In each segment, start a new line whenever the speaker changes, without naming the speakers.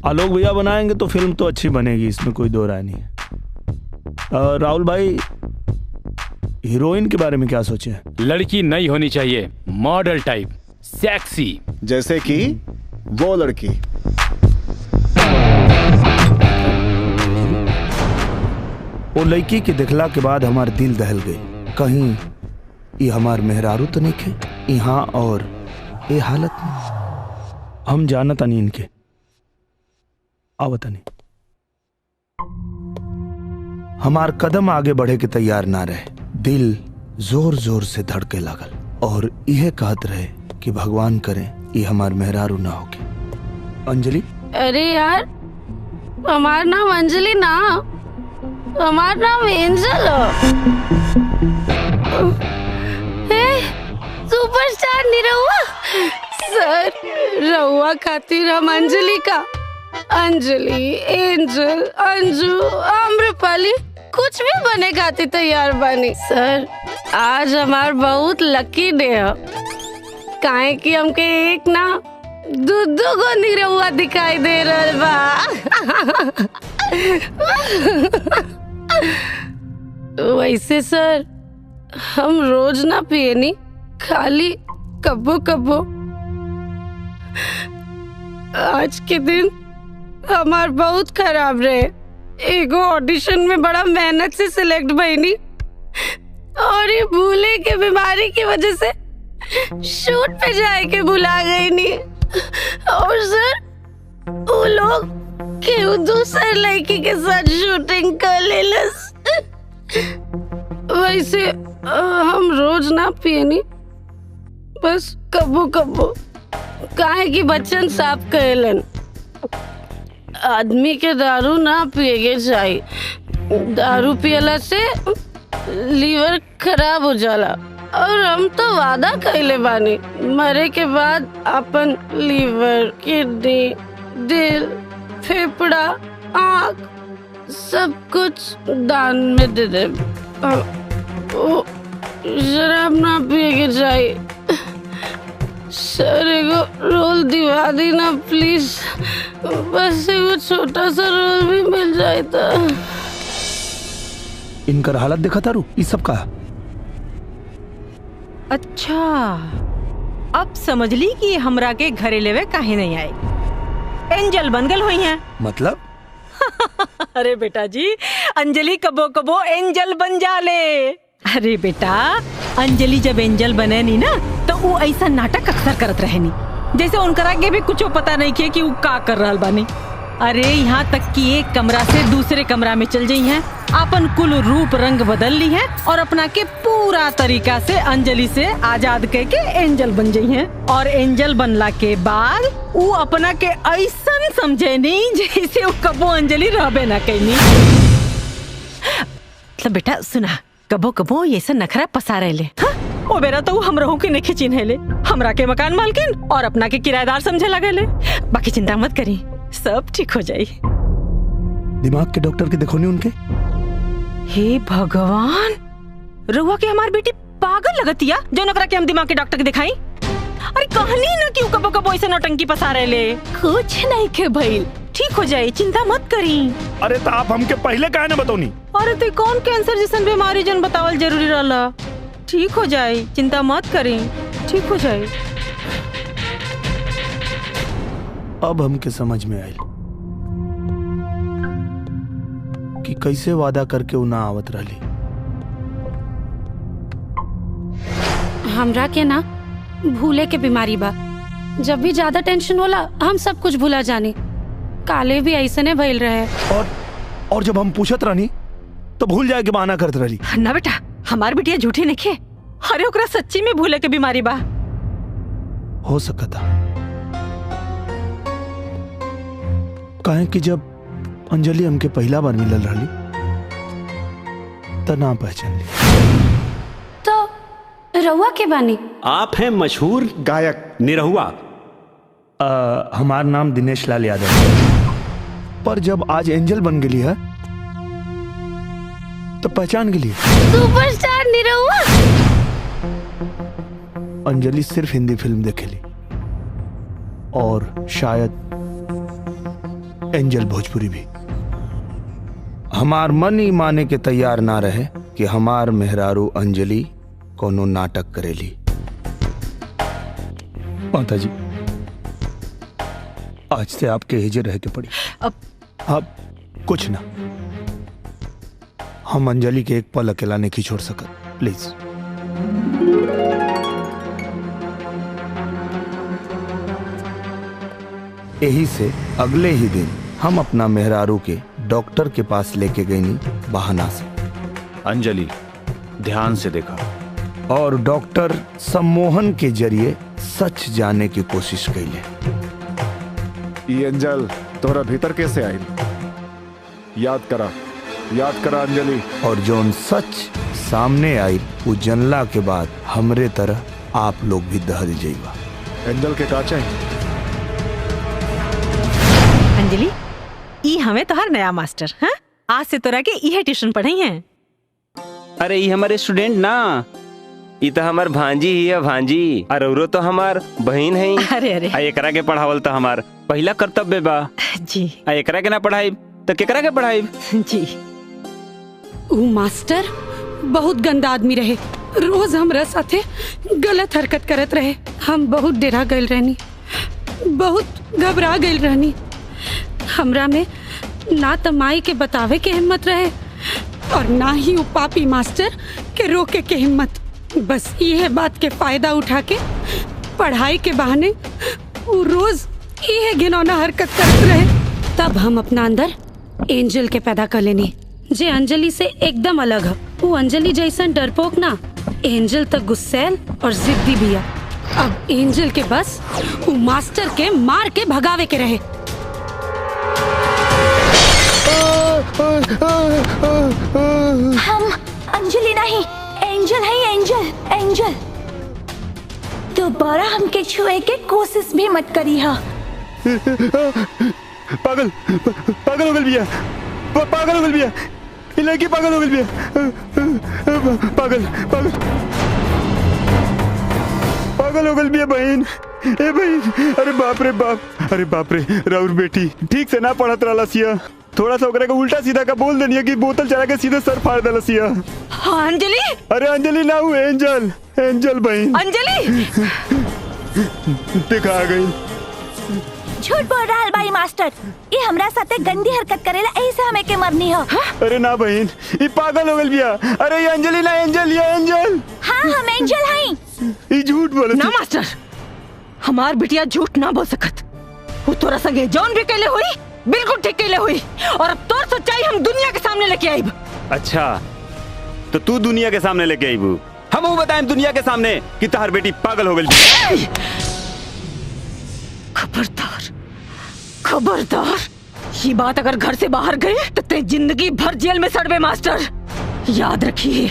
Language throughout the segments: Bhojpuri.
आलोक भैया बनाएंगे तो फिल्म तो अच्छी बनेगी, इसमें कोई दो राय नहीं है। राहुल भाई, हीरोइन के बारे में क्या सोचे?
लड़की नई होनी चाहिए, मॉडल टाइप, सेक्सी।
जैसे कि वो लड़की।
वो लड़की के दिखला के बाद हमार दिल दहल गई। कहीं ये हमार मेहरारू तो नहीं खे यहाँ और ये हालत में। हम जानता नहीं इनके, आवता नहीं। हमार कदम आगे बढ़े के तैयार ना रहे, दिल जोर जोर से धड़के लागल और यह कहत रहे कि भगवान करे ये हमार मेहरारू ना होके। अंजलि?
अरे यार, हमार नाम अंजलि ना, हमार नाम एंजल है। सुपरस्टार निरहुआ सर, रहुआ खातिर हम अंजलि का, अंजलि, एंजल, अंजू, आम्रपाली कुछ भी बने खातिर तैयार बनी सर। आज हमार बहुत लकी डे है, काहे कि हमके एक ना दू गो निरहुआ दिखाई दे रहल बा। वैसे सर, हम रोज ना पियनी, खाली कब्बो कब्बो। आज के दिन हमार बहुत खराब रहे। एगो ऑडिशन में बड़ा मेहनत से सिलेक्ट भईनी और ये भूले के बीमारी की वजह से शूट पे जाए के भुला गई नी। और सर, वो लोग केहू दूसर लड़की के साथ शूटिंग कर लेलस। वैसे हम रोज ना पियनी, बस कबो कबो, काहे कि बच्चन साफ कहलन आदमी के दारू ना पिएगे चाहिए, दारू पियला से लीवर खराब हो जाला। और हम तो वादा कइले बानी, मरे के बाद अपन लीवर, किडनी, दिल, फेफड़ा, आँख सब कुछ दान में दे दे। शराब ना पिएगे चाहिए। सर, एगो रोल दिवा दी ना प्लीज, बस एगो छोटा सा रोल भी मिल जाए तो।
इनकर हालत देखा तारू, ये सब का।
अच्छा, अब समझ ली कि हमरा के घरे लेवे काहे नहीं आए। एंजल बन गल हुई हैं।
मतलब?
अरे बेटा जी, अंजलि कबो कबो एंजल बन जाले। अरे बेटा, अंजलि जब एंजल बने नी ना, तो वो ऐसा नाटक अक्सर करत रहे नी, जैसे उनकर आगे भी कुछ पता नहीं किए कि वो का कर रहल बानी। अरे यहाँ तक कि एक कमरा से दूसरे कमरा में चल जाई हैं, अपन कुल रूप रंग बदल ली है और अपना के पूरा तरीका से अंजलि से आजाद कह के एंजल बन जाई हैं। और एंजल बनला के बाद वो अपना के ऐसा समझे नहीं जैसे वो कबो अंजलि रहबे ना कहीं। मतलब बेटा सुना, कबो कबो ये सब नखरा पसा रहे ले। हाँ? ओ बेरा तो हम रहू के नहीं चिन्हे ले, हमरा के मकान मालकिन और अपना के किराएदार समझे लगे ले। बाकी चिंता मत करी, सब ठीक हो जाये।
दिमाग के डॉक्टर के देखो नहीं उनके।
हे भगवान, रुआ के हमारी बेटी पागल लगतिया जो नकरा के हम दिमाग के डॉक्टर के दिखाई। अरे कहानी ना क्यों कबो कबो ऐसे नौटंकी पसा रहे ले। कुछ नहीं के भाई, ठीक हो जाए, चिंता मत करी।
अरे तो आप हमके पहले काहे ना बताओनी?
अरे तो कौन कैंसर जैसन बीमारी जन बतावल जरूरी रहला। ठीक हो जाए, चिंता मत करी, ठीक हो जाए।
अब हमके समझ में आयल कि कैसे वादा करके उ ना आवत रहली।
हमरा के ना भूले के बीमारी बा, जब भी ज्यादा टेंशन होला हम सब कुछ भूला जानी। काले भी ऐसने भइल रहे।
और जब हम पूछत रहनी तो भूल जाए के बहाना करत रहली।
ना बेटा, हमार बिटिया झूठी नहीं खे। अरे ओकरा सच्ची में भूले के बीमारी बा।
हो सकता काहे कि जब अंजलि हमके पहला बार मिलल रहली त ना पहचान ली।
तो रहुआ के बानी?
आप हैं मशहूर गायक निरहुआ।
हमार नाम दिनेश लाल यादव है। पर जब आज एंजल बन गई है तो पहचान गई।
सुपरस्टार निरहुआ।
अंजलि सिर्फ हिंदी फिल्म देखेली और शायद एंजल भोजपुरी भी। हमार मन ही माने के तैयार ना रहे कि हमार मेहरारू अंजलि कोनो नाटक करेली। माता जी, आज से आपके हिजर रह के पड़ी। अब कुछ ना, हम अंजलि के एक पल अकेला नहीं छोड़ सकत, प्लीज। यही से अगले ही दिन हम अपना मेहरारू के डॉक्टर के पास लेके गए नी बहाना से।
अंजलि ध्यान से देखा
और डॉक्टर सम्मोहन के जरिए सच जाने की कोशिश कैले।
ये अंजल तोरा भीतर कैसे आई? याद करा अंजलि।
और जोन सच सामने आई वो जनला के बाद हमरे तरह आप लोग भी दहल जाइबा।
एंजल के का चाहिए?
अंजलि, ई हमें तोहर नया मास्टर। हाँ, आज से तोरा के इहे ट्यूशन पढ़ाई हैं।
अरे ये हमारे स्टूडेंट ना, ये तो हमार भांजी ही है, भांजी। और औरो तो हमार बहन है।
अरे अरे
आ एकरा के पढ़ावल तो हमार पहला कर्तव्य बा
जी।
आ एकरा के ना पढ़ाई तो केकरा के पढ़ाई
जी।
ऊ मास्टर बहुत गंदा आदमी रहे, रोज हमरा साथे गलत हरकत करत रहे। हम बहुत डरा गइल रहनी, बहुत घबरा गइल रहनी। हमरा में ना तो माई के बतावे के हिम्मत रहे और ना ही वो पापी मास्टर के रोके के हिम्मत। बस ये बात के फायदा उठा के पढ़ाई के बहाने वो रोज ये घिनौना हरकत करते रहे। तब हम अपना अंदर एंजल के पैदा कर लेनी, जे अंजलि से एकदम अलग है। वो अंजलि जैसन डरपोक ना, एंजल तक गुस्सैल और जिद्दी भी है। अब एंजल के बस वो मास्टर के मार के भगावे के रहे।
हम अंजलि नहीं, एंजल है। एंजल दोबारा हमके छुए के कोशिश भी मत करी। हा
पागल हो गल बिया, पागल हो गल बिया, ये लड़की पागल हो गल बिया, पागल हो गल बिया बहन। ए बहन, अरे बाप रे राउर बेटी ठीक से ना पढ़त रहला सिया। थोड़ा सा ओकरा के उल्टा सीधा का बोल देनी कि बोतल चला के सीधे सर फाड़ देला सिया।
हाँ अंजलि।
अरे अंजलि ना हुए, एंजल बहन।
अंजलि
देखा आ गई।
झूठ बोल रहा है भाई मास्टर, ये हमरा साथे गंदी हरकत करेला, ऐसे हमें के मरनी हो।
अरे ना बहन, ये पागल हो गल बिया। अरे ये अंजलि ना, ये एंजल।
हाँ हम एंजल हैं।
ये झूठ बोले
ना मास्टर, हमार बिटिया झूठ ना बोल सकत। वो तोरा संगे जौन भी कहले हुई बिल्कुल ठीक कहले हुई, और अब तोर सच्चाई हम दुनिया के सामने लेके आईब।
अच्छा, तो तू दुनिया के सामने लेके आईबू, हम वो बताएं दुनिया के सामने कि तहार बेटी पागल हो गई।
खबरदार, ये बात अगर घर से बाहर गई तो ते जिंदगी भर जेल में सड़बे मास्टर। याद रखिए,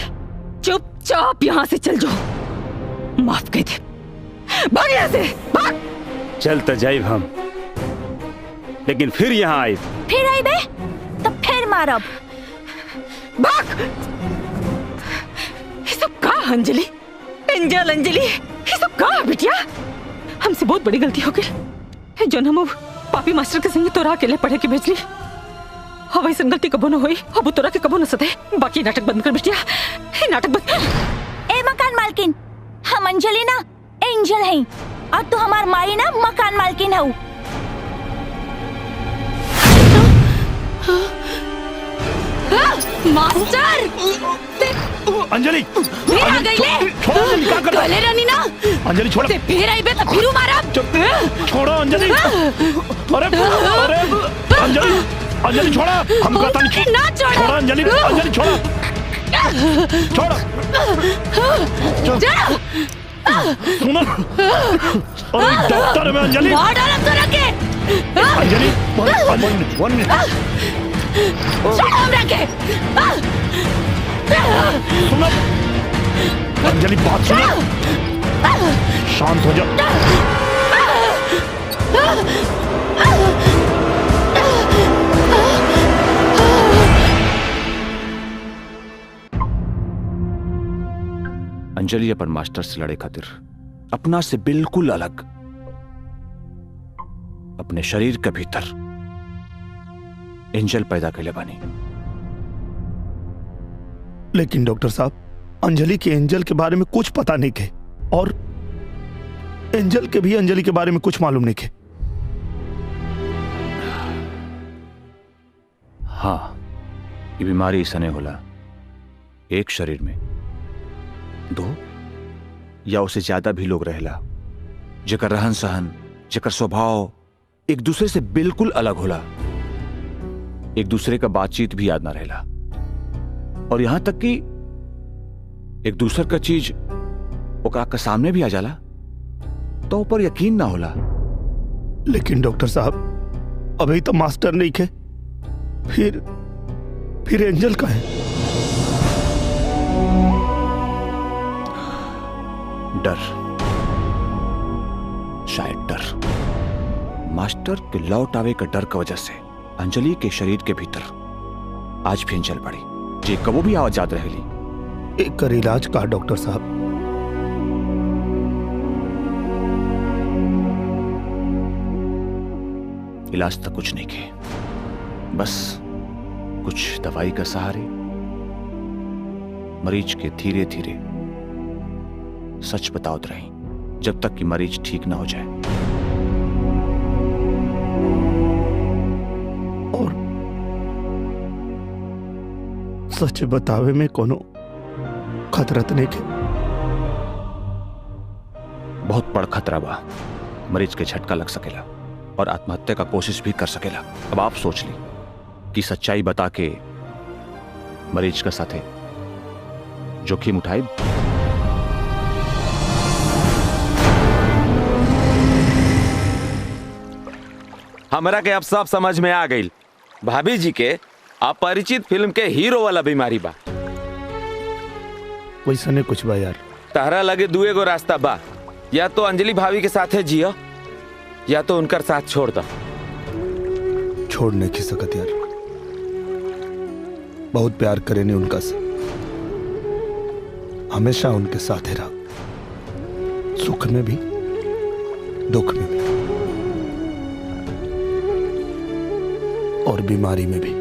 चुपचाप यहाँ से चल जाओ। माफ कर दे, भाग यहाँ से, भाग।
चल तो जाइब हम, लेकिन फिर यहाँ आए,
फिर आई बे तो फिर मारब।
भाग। ये सब का अंजलि, एंजल अंजलि, ये सब का बिटिया? हमसे बहुत बड़ी गलती हो गई जो हम पापी मास्टर के संगे तोरा अकेले पढ़े के भेजली। अब ऐसा गलती कबो न हुई, अब तोरा के कबो न सते। बाकी नाटक बंद कर बिटिया, नाटक बंद।
ए मकान मालकिन, हम अंजलि ना एंजल हैं, और तू हमार माई ना मकान मालकिन हो।
मास्टर
अंजलि
फिर आ गई ले। गले रानी ना
अंजलि छोड़।
फिर आई बे तो फिर मारा।
छोड़ो अंजलि। अरे अंजलि छोड़ा, हम कहता नहीं।
ना छोड़ो
अंजलि छोड़ा। सुनो, अरे डॉक्टर में अंजलि
मार डाला तो रखे।
अंजलि वन मिनट
छोड़ो हम रखे।
सुनो अंजलि, बात सुनो, शांत हो जा।
अंजलि अपन मास्टर से लड़े खातिर अपना से बिल्कुल अलग अपने शरीर के भीतर एंजल पैदा कैले बानी।
लेकिन डॉक्टर साहब, अंजलि के एंजल के बारे में कुछ पता नहीं के, और एंजल के भी अंजलि के बारे में कुछ मालूम नहीं के।
हाँ, ये बीमारी ऐसा होला, एक शरीर में 2 या उससे ज्यादा भी लोग रहेला, जेकर रहन सहन, जेकर स्वभाव एक दूसरे से बिल्कुल अलग होला, एक दूसरे का बातचीत भी याद ना रहेला, और यहां तक कि एक दूसर का चीज ओकरा के सामने भी आ जाला तो ऊपर यकीन ना होला।
लेकिन डॉक्टर साहब, अभी तो मास्टर नहीं खे, फिर एंजल का है।
डर, शायद डर, मास्टर के लौट आवे का डर की वजह से अंजलि के शरीर के भीतर आज भी एंजल पड़ी, जे कबो भी आवाज रहेली।
एक कर इलाज का डॉक्टर साहब।
इलाज तो कुछ नहीं के, बस कुछ दवाई का सहारे मरीज के धीरे धीरे सच बताओ रही, जब तक कि मरीज ठीक ना हो जाए।
और सच बतावे में कोनो खतरा तो नहीं के?
बहुत बड़ खतरा बा, मरीज के झटका लग सकेला और आत्महत्या का कोशिश भी कर सकेला। अब आप सोच ली कि सच्चाई बता के मरीज का साथे जोखिम उठाए।
हमरा के अब सब समझ में आ गई। भाभी जी के अपरिचित फिल्म के हीरो वाला बीमारी बा।
वैसा नहीं कुछ बा यार।
तारा लगे दुए गो रास्ता बा, या तो अंजलि भाभी के साथे जियो या तो उनकर साथ छोड़ दो।
छोड़ नहीं की सकत यार, बहुत प्यार करे ने उनका से, हमेशा उनके साथ रहा, सुख में भी दुख में भी और बीमारी में भी।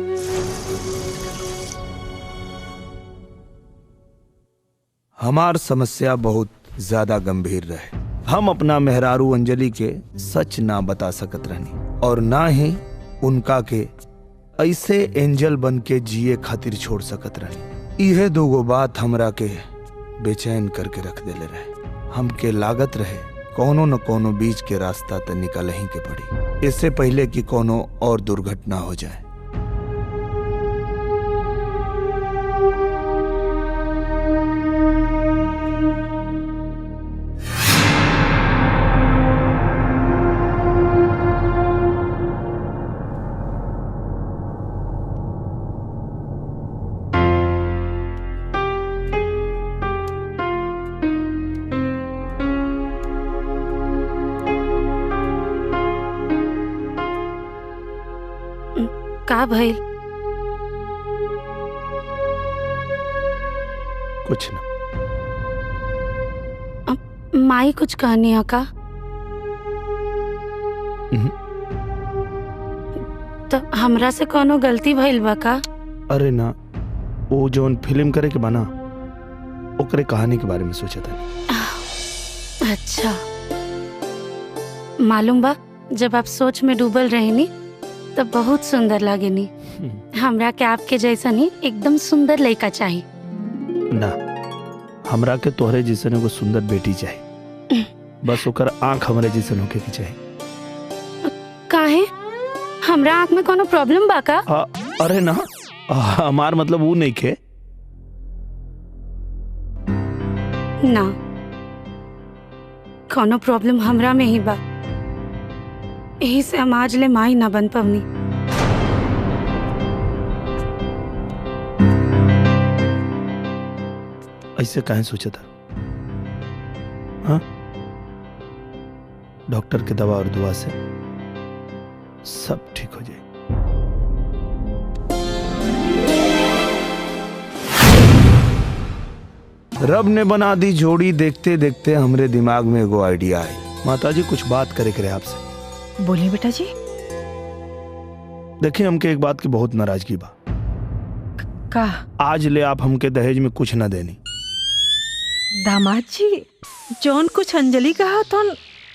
हमार समस्या बहुत ज्यादा गंभीर रहे। हम अपना मेहरारू अंजलि के सच ना बता सकत रहनी, और ना ही उनका के ऐसे एंजल बन के जिए खातिर छोड़ सकत रहनी। यह दोगो बात हमरा के बेचैन करके रख देले रहे। हमके लागत रहे कोनो न कोनो बीच के रास्ता तो निकल ही के पड़ी, इससे पहले कि कोनो और दुर्घटना हो जाए।
का भइल?
कुछ ना।
माई कुछ कहनी है का? तो हमरा से कोनो गलती भइल बा का?
अरे ना, वो जोन फिल्म करे के बना ओकरे कहानी के बारे में सोचा था।
अच्छा, मालूम बा जब आप सोच में डूबल रहे नी तो बहुत सुंदर लागे नी। हमरा के आपके जैसा नी एकदम सुंदर लड़का चाहिए।
ना, हमरा के तोहरे जैसन एगो सुंदर बेटी चाहिए, बस ओकर आंख हमरे जैसन होके के चाहिए।
काहे? हमरा आंख में कोनो प्रॉब्लम बा का?
अरे ना, हमार मतलब वो नहीं के।
ना, कोनो प्रॉब्लम हमरा में ही बा, यही से हम आज ले माई ना बन पवनी।
ऐसे काहे सोचा था? हाँ, डॉक्टर के दवा और दुआ से सब ठीक हो जाए। रब ने बना दी जोड़ी, देखते देखते हमरे दिमाग में एगो आइडिया आई। माताजी कुछ बात करे करे आपसे।
बोलिए बेटा जी।
देखिए, हमके एक बात की बहुत नाराजगी बा।
का
आज ले आप हमके दहेज में कुछ ना देनी।
दामाद जी, जौन कुछ अंजलि कहा तो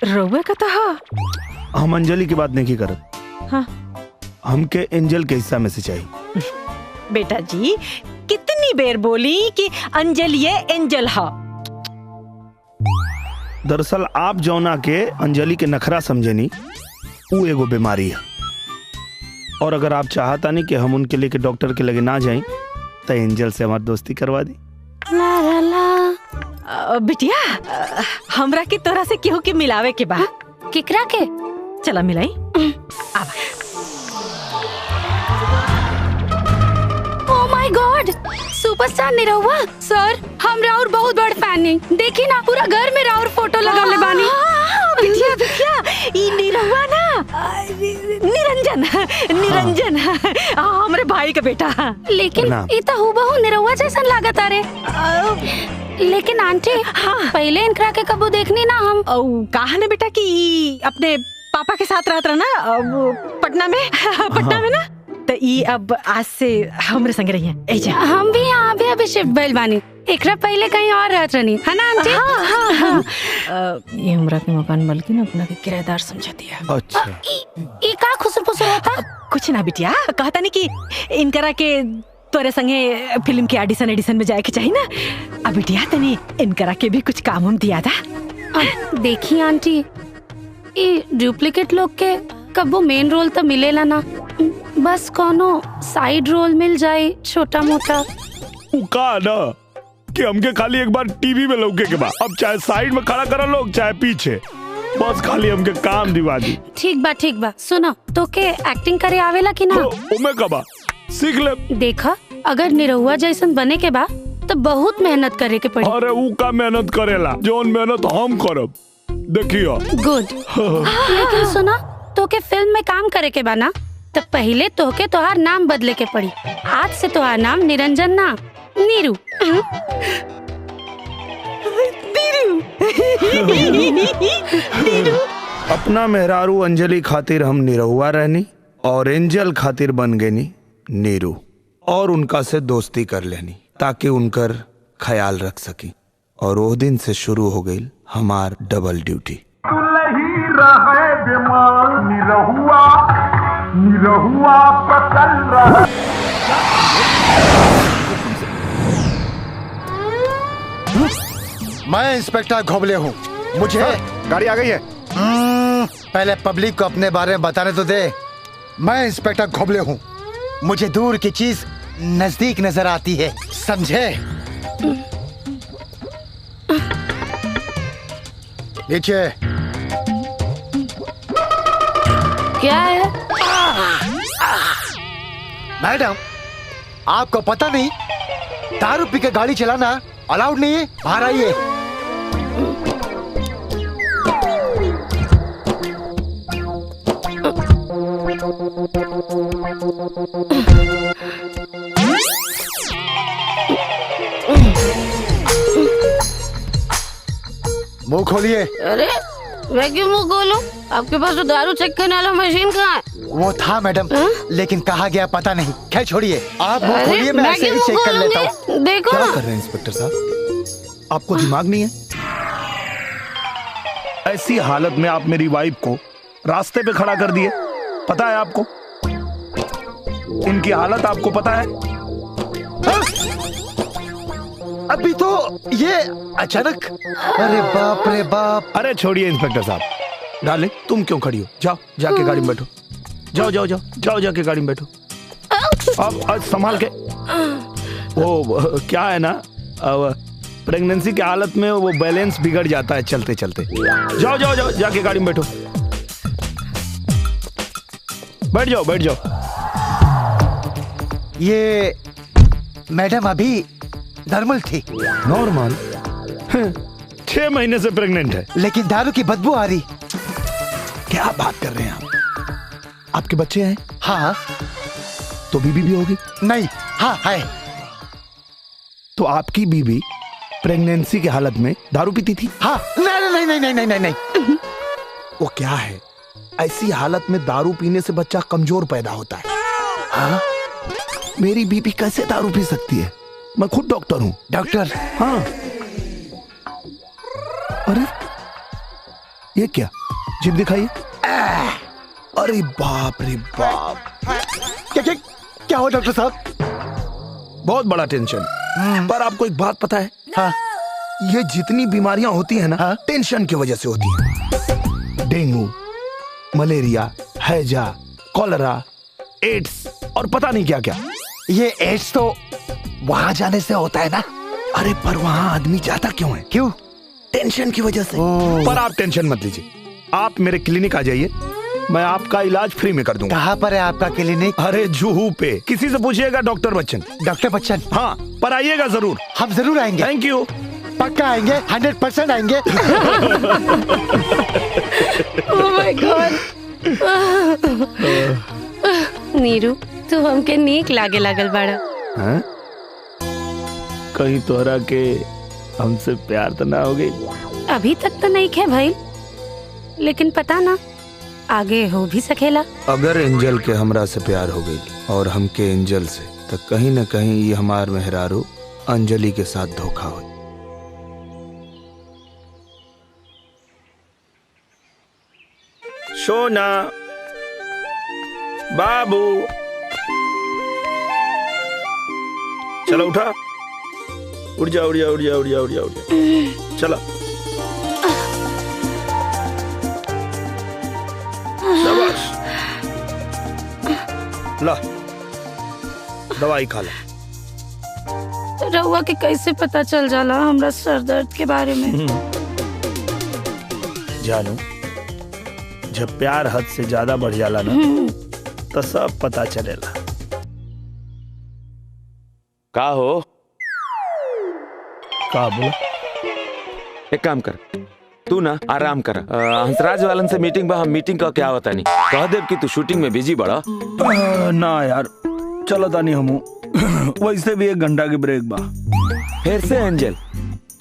रउआ का था।
हम अंजलि की बात नहीं करत।
हाँ।
हमके एंजल के हिस्सा में से चाहिए।
बेटा जी, कितनी बेर बोली कि अंजलि ये एंजल हा।
दरअसल आप जौना के अंजलि के नखरा समझेनी, वो एगो बीमारी है। और अगर आप चाहता नहीं कि हम उनके लेके डॉक्टर के लगे ना जाएं, तो एंजल से हमारी दोस्ती करवा दी।
बिटिया, हमरा के तोरा से केहू के मिलावे के बा।
केकरा के?
चला मिलाई। आवा।
Oh my God, superstar Nirahua sir, हम राउर बहुत बड़ फैन हैं। देखी ना, पूरा घर में राउर फोटो लगा ले बानी।
बिटिया बिटिया, ई निरहुआ ना, निरंजन हमरे भाई का बेटा।
लेकिन इतना हूबहू निरहुआ जैसा लागत रे। लेकिन आंटी, पहले इनकरा के कबू देखनी ना हम।
कहा ना बेटा कि अपने पापा के साथ रहत रहा ना पटना में। पटना में ना, तो ई अब आज से हमरे संग रही है।
हम भी यहाँ अभी शिफ्ट भइल बानी। एकरा पहले कहीं और रहत रहनी है ना आंटी?
ये हमरा के मकान मालकिन अपना के किराएदार समझ दिया।
अच्छा।
ई का खुसर-फुसर होता?
कुछ ना बिटिया, कहता नहीं कि इनकरा के तोरे संगे फिल्म के एडिशन में जाए के चाहिए ना। अब बिटिया तनी इनकरा के भी कुछ काम हम दिया था।
देखी आंटी, ये डुप्लीकेट लोग के कबो मेन रोल तो मिलेला ना, बस कोनो साइड रोल मिल जाए छोटा मोटा।
का ना कि हमके खाली एक बार टीवी में लौके के बाद, अब चाहे साइड में खड़ा करा लोग चाहे पीछे, बस खाली हमके काम दिवा दी।
ठीक बा। सुनो, तो के एक्टिंग करे आवेला कि ना?
उमे कबा सीख ले।
देखा, अगर निरहुआ जैसन बने के बा तो बहुत मेहनत करे के पड़ी।
अरे ऊ का मेहनत करेला, जोन मेहनत हम करब, देखियो।
गुड। लेकिन सुना, तो के फिल्म में काम करे के बा ना, तो पहले तो के तोहार नाम बदले के पड़ी। आज से तोहार नाम निरंजन ना, नीरू। अपना मेहरारू अंजलि खातिर हम निरहुआ रहनी और एंजल खातिर बन गई नीरू, और उनका से दोस्ती कर लेनी ताकि उनकर ख्याल रख सकी। और वो दिन से शुरू हो गई हमार डबल ड्यूटी। निरहुआ पकड़ रहा।
मैं इंस्पेक्टर घोबले हूँ। मुझे
गाड़ी आ गई है।
पहले पब्लिक को अपने बारे में बताने तो दे। मैं इंस्पेक्टर घोबले हूँ। मुझे दूर की चीज नजदीक नजर आती है, समझे? नीचे।
क्या है?
मैडम, आपको पता नहीं दारू पी के गाड़ी चलाना अलाउड नहीं है? बाहर आइए। मुंह खोलिए।
अरे मैं क्यों मुंह खोलूं? आपके पास तो दारू चेक करने वाला मशीन कहाँ है?
वो था मैडम, लेकिन कहाँ गया पता नहीं। खैर छोड़िए, आप मुंह खोलिए, मैं ऐसे ही चेक कर लेता हूँ।
देखो
क्या कर रहे हैं इंस्पेक्टर साहब? आपको दिमाग नहीं है? ऐसी हालत में आप मेरी वाइफ को रास्ते पे खड़ा कर दिए, पता है आपको? इनकी हालत आपको पता है?
अभी तो ये अचानक। अरे बाप रे बाप।
अरे छोड़िए इंस्पेक्टर साहब, डाले तुम क्यों खड़ी हो? जाओ जाके गाड़ी में बैठो। जाओ जाके गाड़ी में बैठो। अब संभाल के। वो क्या है ना, प्रेगनेंसी की हालत में वो बैलेंस बिगड़ जाता है चलते चलते। जाओ जाके गाड़ी में बैठो। बैठ जाओ।
ये मैडम अभी नॉर्मल थी।
नॉर्मल? 6 महीने से प्रेग्नेंट है,
लेकिन दारू की बदबू आ रही।
क्या बात कर रहे हैं आप? आपके बच्चे हैं?
हाँ।
तो बीबी भी होगी?
नहीं, हाँ है।
तो आपकी बीबी प्रेगनेंसी की हालत में दारू पीती थी?
हाँ। नहीं।
वो क्या है, ऐसी हालत में दारू पीने से बच्चा कमजोर पैदा होता है। हाँ? मेरी बीबी कैसे दारू पी सकती है? मैं खुद डॉक्टर हूँ।
डॉक्टर?
हाँ। अरे ये क्या? जिप दिखाइए। अरे बाप रे बाप।
क्या हो डॉक्टर साहब?
बहुत बड़ा टेंशन। पर आपको एक बात पता है?
हाँ।
ये जितनी बीमारियां होती हैं ना, हाँ? टेंशन की वजह से होती हैं। डेंगू, मलेरिया, हैजा, कॉलरा, एड्स और पता नहीं क्या क्या।
ये एड्स तो वहां जाने से होता है ना?
अरे पर वहां आदमी जाता क्यों है?
क्यों?
टेंशन की वजह से। पर आप टेंशन मत लीजिए, आप मेरे क्लिनिक आ जाइए, मैं आपका इलाज फ्री में कर दूंगा।
कहाँ पर है आपका क्लिनिक?
अरे जुहू पे, किसी से पूछिएगा डॉक्टर बच्चन।
डॉक्टर बच्चन?
हाँ, पर आइएगा जरूर।
हम जरूर आएंगे।
Thank you.
पक्का आएंगे, 100% आएंगे।
ओह माय गॉड। नीरू, तू हमके नीक लागे लागल बाड़ा।
हाँ? कहीं तोहरा के हमसे प्यार तो ना हो गई?
अभी तक तो नहीं खे भाई, लेकिन पता ना आगे हो भी सकेला।
अगर एंजल के हमरा से प्यार हो गई और हमके एंजल से, तो कहीं न कहीं ये हमार मेहरारू अंजलि के साथ धोखा हो। सोना, बाबू, चलो उठा, उड़ जा उड़ जा उड़ जा उड़ जा उड़ जा उड़ जा, चला। शाबाश, ला दवाई खा ला।
रहुआ के कैसे पता चल जाला हमरा सर दर्द के बारे में?
जानू, जब प्यार हद से ज्यादा बढ़ जाला ना, तो सब पता चलेला।
का हो?
का बोला?
एक काम कर, तू ना आराम कर। हंसराज वालन से मीटिंग बा, हम मीटिंग का क्या होता नहीं, कह देव कि तू शूटिंग में बिजी बड़ा।
ना यार, चलो तानी हमू। वैसे भी 1 घंटा की ब्रेक बा।
फिर से एंजल?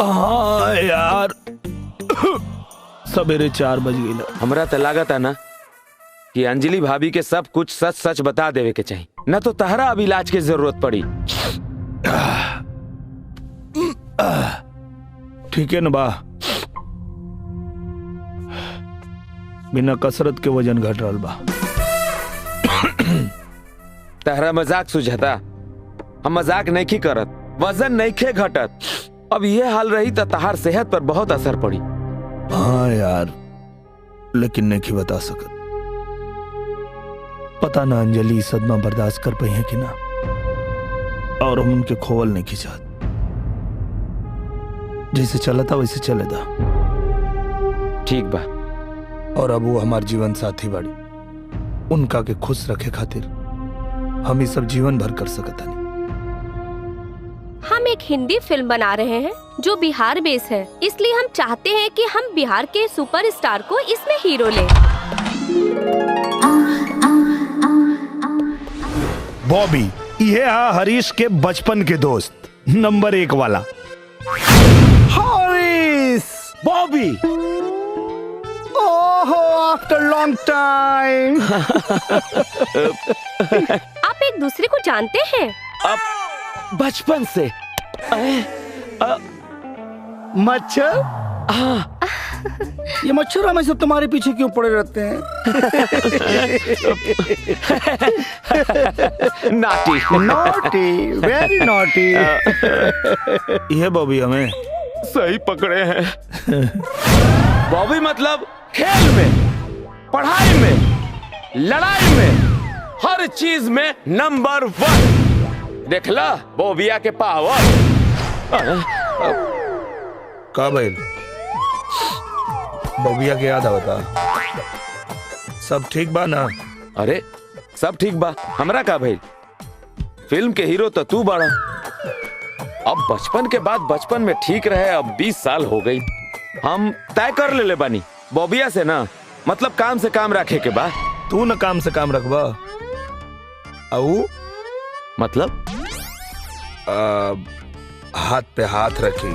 हाँ यार, सवेरे 4 बज गई।
हमरा तो लागत है ना कि अंजलि भाभी के सब कुछ सच सच बता देवे के चाहिए, न तो तहरा अब इलाज की जरूरत पड़ी।
ठीक है ना बा, बिना कसरत के वजन घट रहा बा।
तहरा मजाक सुझता, हम मजाक नहीं की करत, वजन नहीं खे घटत। अब ये हाल रही तो तहार सेहत पर बहुत असर पड़ी।
हाँ यार, लेकिन नहीं बता सकत। पता ना अंजलि सदमा बर्दाश्त कर पाई है कि ना, और हम उनके खोवल नहीं खिंचात। जैसे चला था वैसे चले दा।
ठीक बा।
और अब वो हमार जीवन साथी बाड़ी, उनका के खुश रखे खातिर हम ये सब जीवन भर कर सकता नहीं।
हम एक हिंदी फिल्म बना रहे हैं जो बिहार बेस है, इसलिए हम चाहते हैं कि हम बिहार के सुपरस्टार को इसमें हीरो लें।
बॉबी, ये हरीश के बचपन के दोस्त, नंबर 1 वाला।
हरीश!
बॉबी!
ओहो, आफ्टर लॉन्ग टाइम।
आप एक दूसरे को जानते हैं?
अब बचपन से।
मच्छर?
हाँ।
ये मच्छर हमेशा तुम्हारे पीछे क्यों पड़े रहते हैं?
Naughty,
naughty, very naughty.
ये बॉबी हमें
सही पकड़े हैं। बॉबी मतलब खेल में, पढ़ाई में, लड़ाई में, हर चीज में नंबर 1। देखला बॉबिया के पावर।
का भाई बॉबिया के याद आवता? सब ठीक बा ना?
अरे सब ठीक बा, हमरा का भाई? फिल्म के हीरो तो तू बड़ा। अब बचपन के बाद बचपन में ठीक रहे, अब 20 साल हो गई। हम तय कर ले बानी बॉबिया से ना, मतलब काम से काम रखे के बाद।
तू न काम से काम रखबा? आऊ
मतलब
हाथ पे हाथ रखी,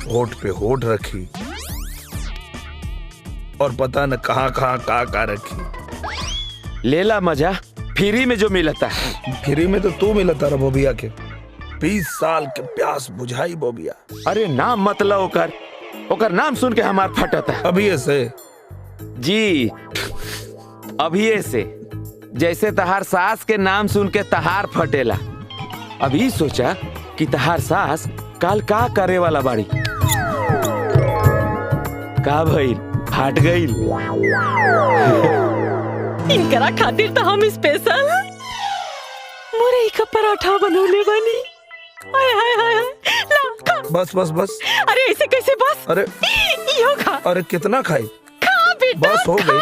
होठ पे होठ रखी, और पता न कहाँ कहाँ का रखी।
लेला मजा फ्री में जो मिलता है।
फ्री में तो तू मिलता रहा बोबिया के। 20 साल के प्यास बुझाई बोबिया।
अरे नाम मतलब ओकर नाम सुन के हमार फटता है।
अभी ऐसे
जी, अभी ऐसे जैसे तहार सास के नाम सुन के तहार फटेला। अभी सोचा कि तहार सास काल का करे वाला बाड़ी। का भइल, फाट गईल।
इनकरा खातिर तो हम स्पेशल मुरई का पराठा बनौले बनी। हाय हाय हाय ला खा।
बस बस बस।
अरे ऐसे कैसे बस?
अरे
यो खा।
अरे कितना खाई?
खा बेटा,
बस हो गई।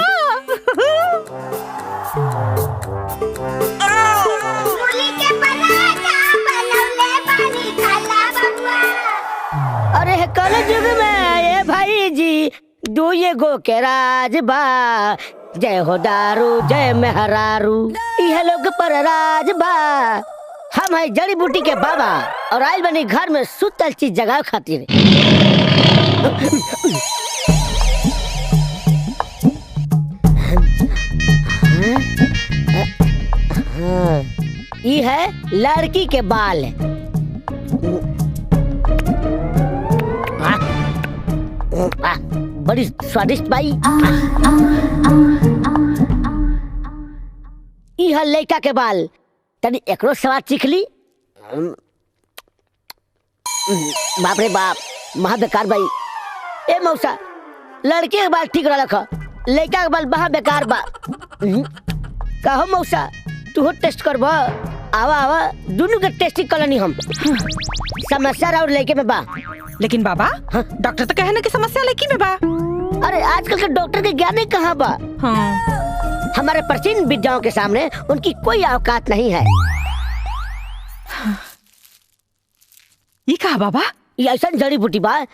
अरे कल युग में ये भाई जी दो ये गो के राज बा। जय हो दारू जय मेहरारू यह लोग पर राज बा। हम है जड़ी बूटी के बाबा और आयल बनी घर में सुतल चीज जगह खातिर। ये है लड़की के बाल। बड़ी स्वादिष्ट बाई। यह लड़का के बाल तनी एकरो स्वाद चीख ली। बाप रे बाप, महा बेकार बाई। ए मौसा, लड़के के बाल ठीक रख, लड़का के बाल महा बेकार बा। कहो मौसा, तू टेस्ट करब? आवा आवा, दोनों के टेस्टिंग करनी हम। समस्या और लड़के में बा।
लेकिन बाबा, डॉक्टर तो कहे ना कि समस्या लड़की में बा।
अरे आजकल के डॉक्टर के ज्ञान कहाँ बा? हमारे प्राचीन विद्याओं के सामने उनकी कोई औकात नहीं है।
ये कहा बाबा?
ये ऐसा जड़ी बूटी बा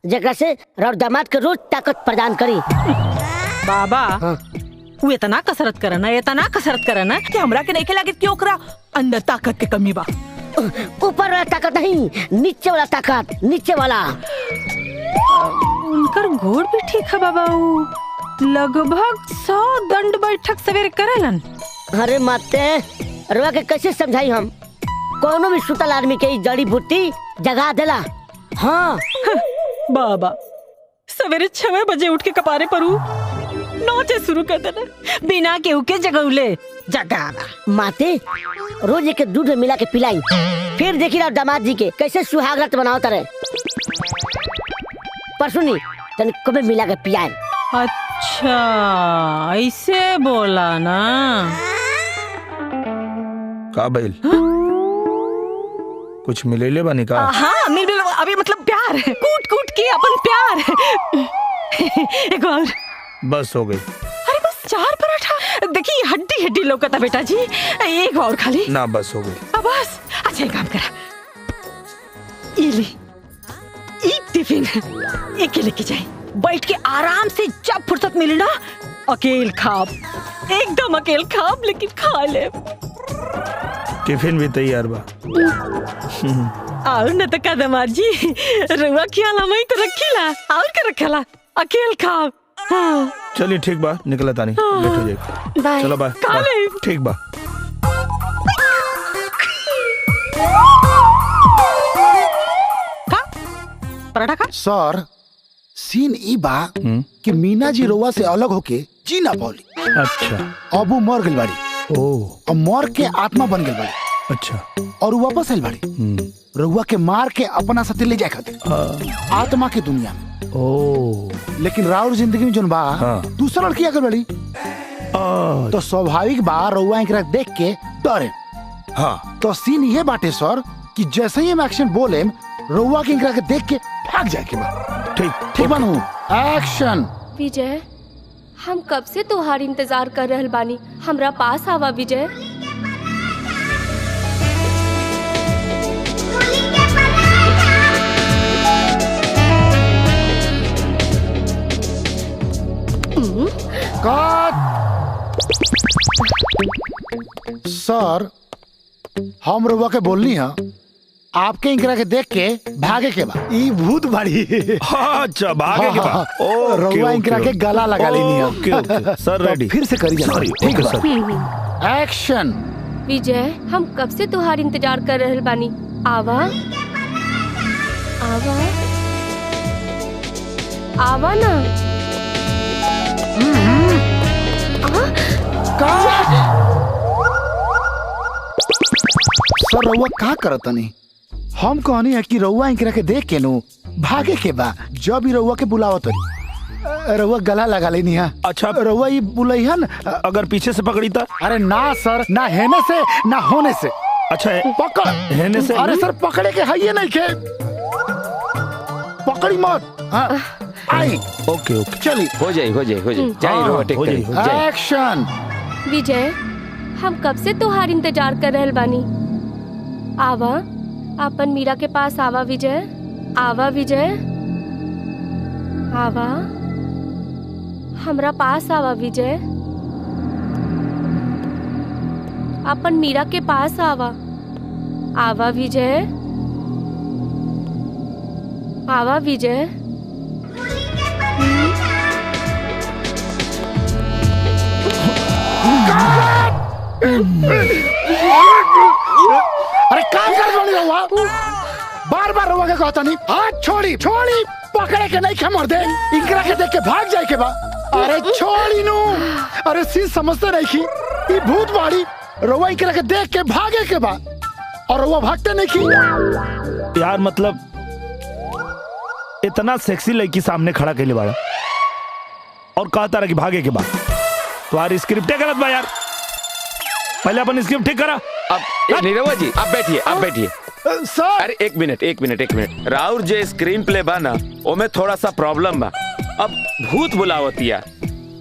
जेकरा से रौर दामाद के रोज ताकत प्रदान करी।
बाबा वो इतना कसरत करना कि हमरा के नहीं लगे कि ओकरा अंदर ताकत के कमी बा।
ऊपर वाला ताकत नहीं, नीचे वाला ताकत, नीचे वाला।
उनकर घोड़ भी ठीक है बाबा। लगभग 100 दंड बैठक सवेरे करेलन।
अरे माते, रुआ के कैसे समझाई हम? कोनो भी सुतल आदमी के जड़ी बूटी जगा देला। हाँ
बाबा, सवेरे 6 बजे उठ के कपारे परू नोचे शुरू कर देना बिना केहू के जगौले जगावा।
माते, रोज एक दूध में मिला के पिलाई, फिर देखी रहा दामाद जी के कैसे सुहागरात बनाओ तारे। पर सुनी तन कबे मिला के पियाए।
अच्छा ऐसे बोला ना।
का बैल कुछ मिले बानी का?
हाँ मिल अभी मतलब प्यार, कूट कूट के अपन प्यार। एक और
बस हो गई।
अरे बस 4 पराठा, देखिए हड्डी हड्डी लौकता बेटा जी। एक और खाली
ना, बस हो गई।
अब बस। अच्छा एक काम करा, ये ले, एक टिफिन एक लेके जाए, बैठ के आराम से जब फुर्सत मिले ना अकेल खाब, एकदम अकेल खाब, लेकिन खा ले।
टिफिन भी तैयार बा।
और न तो कदमार जी रुआ खियाला मैं तो रखीला और क्या रखला अकेल खाब। हाँ।
चलिए ठीक बा, निकला तानी। लेट हो जाए।
बाय।
चलो बाय। ठीक बा।
पराठा खा।
सर सीन ई बा कि मीना जी रोवा से अलग होके जी ना पौली।
अच्छा।
अब वो मर गई बाड़ी। और मर के आत्मा बन गई बाड़ी।
अच्छा।
और वो वापस आई बाड़ी रउआ के मार के अपना साथे ले जाए खातिर आत्मा की दुनिया में। लेकिन राउर जिंदगी में जोन बा दूसरा लड़की आकर बड़ी, तो स्वाभाविक बा रउआ एकरा देख के डरे।
हाँ।
तो सीन ये बाटे सर कि जैसे ही हम एक्शन बोले रउआ के एकरा के देख के भाग जाए के बा। ठीक बनू। एक्शन।
विजय, हम कब से तोहार इंतजार कर रहल बानी, हमरा पास आवा विजय।
सर हम रउआ के बोलनी है आपके इंकरा के देख के भागे के बा। ई भूत बाड़ी।
अच्छा भागे के बा। ओके,
रउआ इंकरा के गला लगा लेनी है।
ओके ओके सर रेडी।
फिर से करी जा।
ठीक है सर।
एक्शन।
विजय, हम कब से तुहार इंतजार कर रहल बानी। आवा आवा आवा ना।
सर रउआ का करत नहीं? हम कहनी है कि रउआ इंकरा के देख के नु भागे के बा। जब भी रउआ के बुलावत रउआ गला लगा लेनी है।
अच्छा
रउआ ये बुलैहन
अगर पीछे से पकड़ी था?
अरे ना सर, ना हेने से ना होने से।
अच्छा
पकड़
हेने से?
अरे सर पकड़े के है ये नहीं के, पकड़ी मत। आई
ओके ओके
चलिए हो जाए
एक्शन।
विजय, हम कब से तुहार इंतजार कर रहल बानी। आवा अपन मीरा के पास आवा विजय। आवा विजय, आवा हमरा पास आवा विजय। अपन मीरा के पास आवा। आवा विजय, आवा विजय।
अरे काम कर रउआ, बार बार रउआ के कहता नहीं। हाथ छोड़ी छोड़ी, पकड़े के नहीं के मर दे। इंकरा के देख के भाग जाए के बा। अरे छोड़ी नु। अरे सी समझते नहीं की ई भूत बाड़ी। रउआ इंकरा के देख के भागे के बा और रउआ भागते नहीं की।
यार मतलब इतना सेक्सी लड़की सामने खड़ा के लिए बाड़ा और कहता रहा कि भागे के बाद। तुम्हारी स्क्रिप्ट गलत बा यार। पहले अपन स्क्रिप्ट ठीक करा।
अब नीरवा जी आप बैठिए
सर।
अरे एक मिनट राउर जे स्क्रीन प्ले बा ना ओमे थोड़ा सा प्रॉब्लम बा। अब भूत बुलावतिया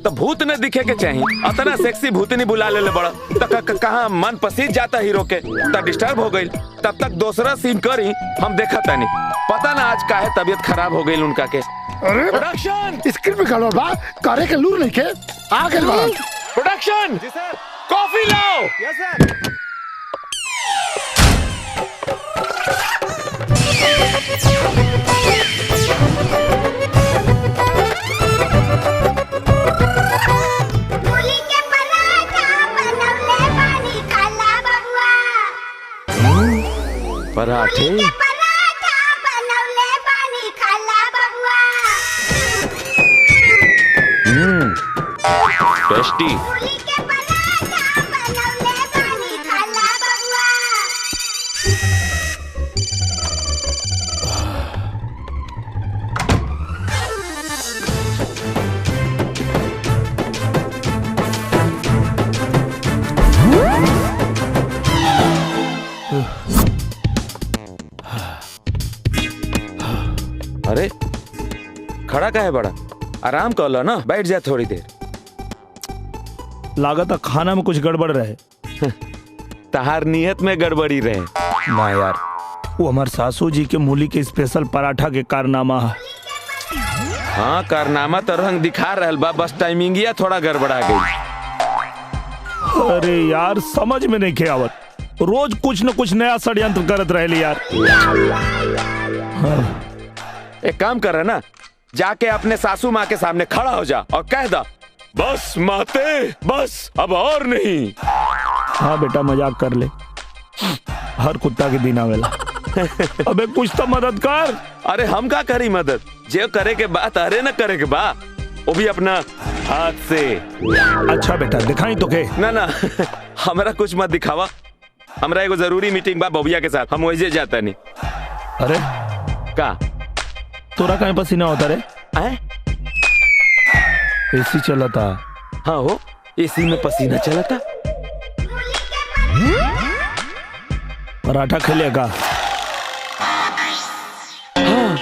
तो भूत न दिखे के चाहिए। अतना सेक्सी भूतनी बुला ले बड़ा तो कहाँ मन पसीज जाता हीरो के तो डिस्टर्ब हो गई। तब तक दूसरा सीन करी हम देखा तानी। पता ना आज काहे तबीयत खराब हो गई उनका के।
अरे
प्रोडक्शन
स्क्रिप्ट में गड़बड़ बा, करे के लूर नहीं के। आ गइल बा।
प्रोडक्शन कॉफी लाओ।
यस सर।
पराठे टेस्टी। अरे खड़ा का है बड़ा, आराम कर लो ना, बैठ जा थोड़ी देर।
लागत है खाना में कुछ गड़बड़ रहे।
तहार नियत में गड़बड़ी रहे
ना यार, वो हमारे सासू जी के मूली के स्पेशल पराठा के कारनामा है।
हाँ कारनामा तो रंग दिखा रहल बा, बस टाइमिंगिया थोड़ा गड़बड़ा गई।
अरे यार समझ में नहीं के आवत, रोज कुछ न कुछ नया षड्यंत्र करत रहे यार।
हाँ। एक काम कर रहा ना, जाके अपने सासू माँ के सामने खड़ा हो जा और कह दा बस माते बस, अब और नहीं।
हाँ बेटा मजाक कर ले, हर कुत्ता के दिन आवेला। अबे कुछ तो मदद कर।
अरे हम का करी मदद, जे करे के बात अरे न करे के बा, वो भी अपना हाथ से।
अच्छा बेटा दिखाई तो के।
ना ना हमरा कुछ मत दिखावा, हमरा एगो जरूरी मीटिंग बा बबुआ के साथ, हम वही जाता नहीं।
अरे
का
तोरा कहीं पसीना होता रे? एसी चला था।
हाँ हो, एसी में पसीना चला था।
पराठा खेलेगा?
हाँ।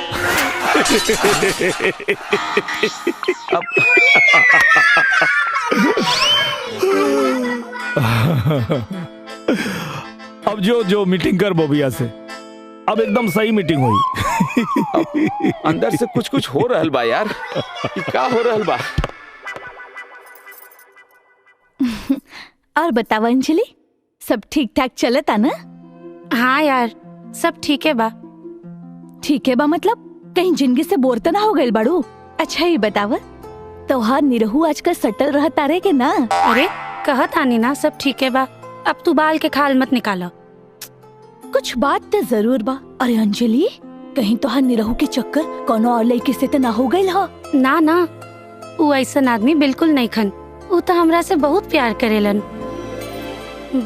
अब जो मीटिंग कर बोबिया से, अब एकदम सही मीटिंग हुई।
अंदर से कुछ कुछ हो रहल बा यार, क्या हो रहल बा?
और बताओ अंजलि, सब ठीक ठाक चलता ना?
हाँ यार, सब ठीक है बा।
ठीक है बा मतलब कहीं जिंदगी से बोर तो ना हो गए बाड़ू? अच्छा ये बताव तोहार निरहू आजकल सटल रहता रे के ना?
अरे कहत आनी ना सब ठीक है बा, अब तू बाल के खाल मत निकालो।
कुछ बात तो जरूर बा। अरे अंजलि कहीं तोहार निरहू के चक्कर कोनो और लड़की से तो ना हो गई हो?
ना ना, वो ऐसा आदमी बिल्कुल नहीं खन। वो तो हमरा से बहुत प्यार करेलन।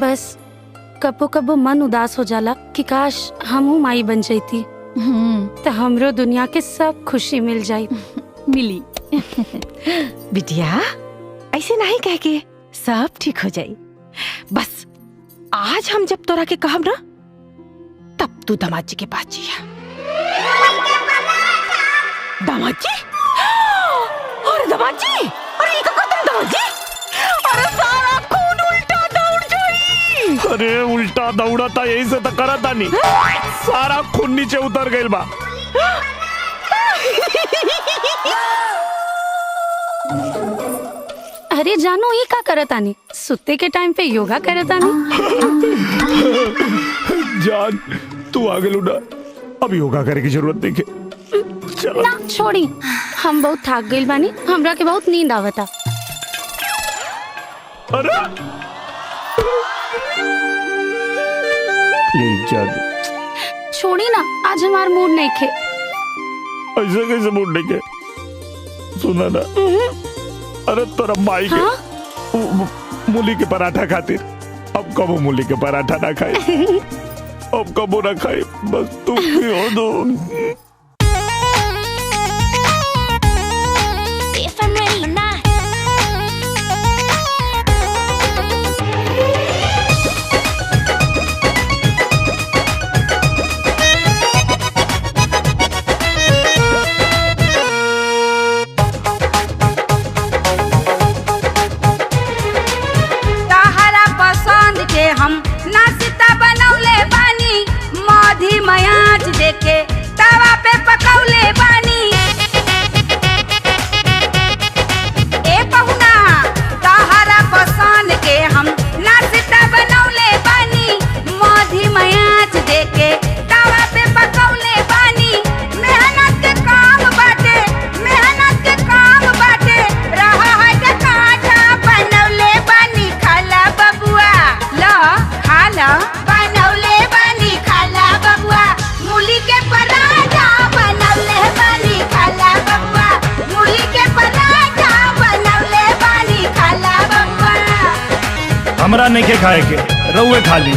बस कबो कबो मन उदास हो जाला कि काश हमहू माई बन जाती तो हमरो दुनिया के सब खुशी मिल जाई।
मिली बिटिया ऐसे नहीं कह के सब ठीक हो जाई। बस आज हम जब तोरा के कहब ना तब तू दामाद जी के पास जिया। दामाद जी? अरे दामाद जी, अरे ये का तुम दामाद जी? अरे सारा खून उल्टा दौड़ जाई।
अरे उल्टा दौड़ा था यही से तो करा था नहीं, सारा खून नीचे उतर गइल बा।
अरे जानो ये का करत आनी? सुते के टाइम पे योगा करत आनी।
जान तू आगे लुड़ा, अब योगा करे की जरूरत नहीं है।
ना छोड़ी, हम बहुत थक गइल बानी, हमरा के बहुत नींद आवता।
अरे प्लीज जान
छोड़ी ना, आज हमार मूड नहीं खे।
ऐसे कैसे मूड नहीं के? सुना ना, अरे तोरा माई के मूली के पराठा खातिर अब कबो मूली के पराठा ना खाए, अब कबो ना खाए, बस तू हो दो।
हम नाश्ता बनौले बानी, मधी मयाच देके तवा पे पकौले बानी। ए पहुना तहरा पसंद के हम नाश्ता बनौले बानी, मधी मयाच देके तवा पे पकौले बानी। मेहनत के काम बाटे, मेहनत के काम बाटे, रहा है के काटा बनौले बानी। खाला बबुआ ला खाला बनौले बानी, खाला बबुआ मूली के पराठा बनौले बानी। खाला बबुआ मूली के पराठा बनौले बानी। खाला बबुआ
हमरा नहीं के खाए के, रउए खा ली।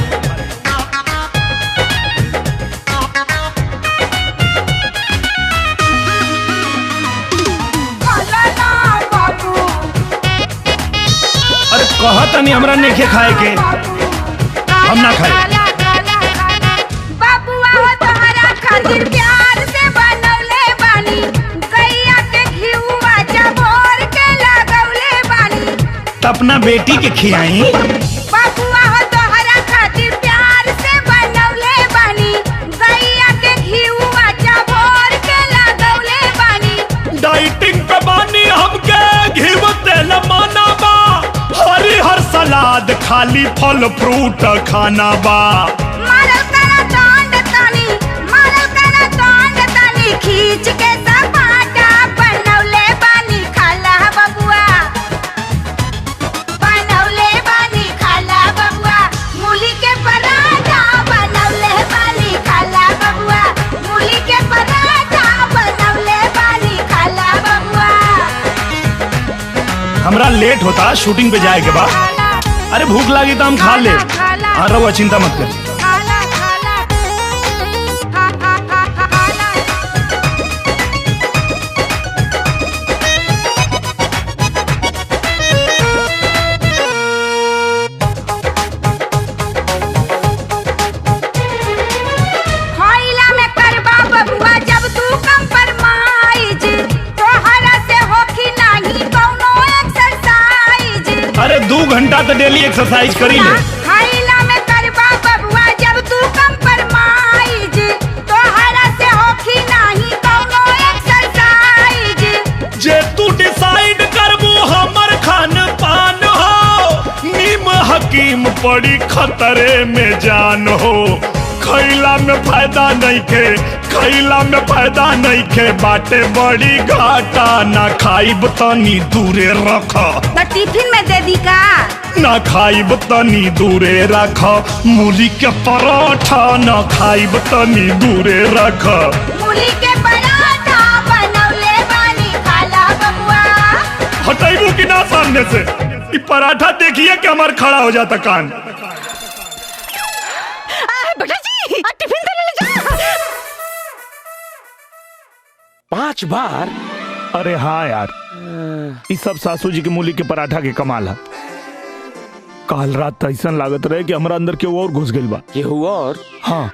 खाला ना बाबू,
अरे कहत नहीं हमरा नहीं के खाए के, हम ना खाए।
बबुआ हो तोहरा खातिर प्यार से बनौले बानी, गैया के घिउवा चबोर के लगौले बानी।
त अपना बेटी के खियाई।
बबुआ हो तोहरा खातिर प्यार से बनौले बानी, गैया के घिउवा चबोर के लगौले बानी।
डाइटिंग पे बानी हमके घिव तेल माना बा, हरी हर सलाद खाली फल फ्रूट खाना बा।
मारल करा डांड तानी, मारल करा डांड तानी, खींच के सपाटा बनौले बानी। खाला बबुआ बनौले बानी, खाला बबुआ मूली के पराठा बनौले बानी। खाला बबुआ मूली के पराठा बनौले बानी। खाला बबुआ
हमरा लेट होता, शूटिंग पे जाए के बाद। अरे भूख लगी तो हम खा ले। हाँ रहुआ चिंता मत कर।
खाला खाला खाला। खइला में करबा बबुआ जब तू कंप्रोमाइज, तोहरा से होखी नाही कौनो एक्सरसाइज।
अरे 2 घंटा तो डेली एक्सरसाइज करी ले।
खइला में करबा बबुआ जब तू कंप्रोमाइज, तोहरा से होखी नाही कौनो एक्सरसाइज।
जे तू डिसाइड करबू हमर खान पान हो, नीम हकीम पड़ी खतरे में जान हो।
खैला में फायदा नहीं खे, खैला में फायदा नहीं खे, बाटे बड़ी घाटा, ना खाइब तनी दूरे रख,
तो टिफिन में दे दी का?
ना खाइब तनी दूरे रख, मूली के पराठा ना खाइब तनी दूरे रख।
मूली के पराठा बनौले बानी खाला बबुआ।
हटाइबू कि ना सामने से? ये पराठा देखिए कि हमार खड़ा हो जाता कान।
बेटा जी टिफिन तो ले जा।
5 बार?
अरे हाँ यार, ये सब सासू जी के मूली के पराठा के कमाल है। काल रात तो ऐसा लागत रहे कि हमारा अंदर केहू और घुस गइल बा।
केहू और?
हाँ,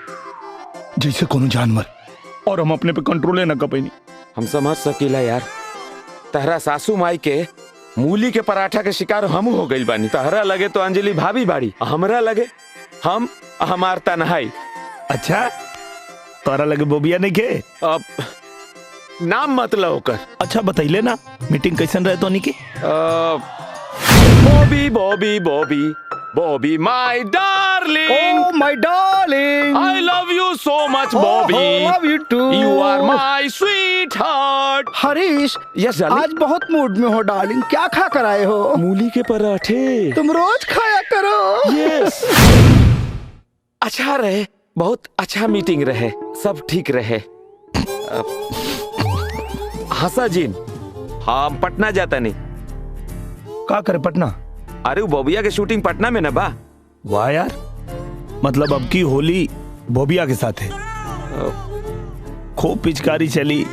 जैसे कोनो जानवर, और हम अपने पे कंट्रोल न कर पैनी।
हम समझ सकीला यार, तहरा सासू माई के मूली के पराठा के शिकार हम हो गइल बानी। तहरा लगे तो अंजलि भाभी बाड़ी, हमरा लगे हम हमार तन्हाई।
अच्छा, तोरा लगे बोबिया नहीं के?
अब नाम मतलब होकर।
अच्छा बताइले ना, मीटिंग कैसन रहे तो की?
Bobby Bobby Bobby Bobby my darling,
oh my darling,
I love you so much Bobby,
love you too,
you are my sweetheart.
Harish,
yes
आज बहुत मूड में हो डार्लिंग, क्या खा कर आए हो?
मूली के पराठे।
तुम रोज खाया करो।
यस। अच्छा रहे, बहुत अच्छा मीटिंग रहे, सब ठीक रहे। हंसा जीन, हम पटना जाता नहीं।
का करे पटना?
अरे वो बोबिया के शूटिंग पटना में ना बा।
वाह यार, मतलब अब की होली बोबिया के साथ है। खूब पिचकारी चली।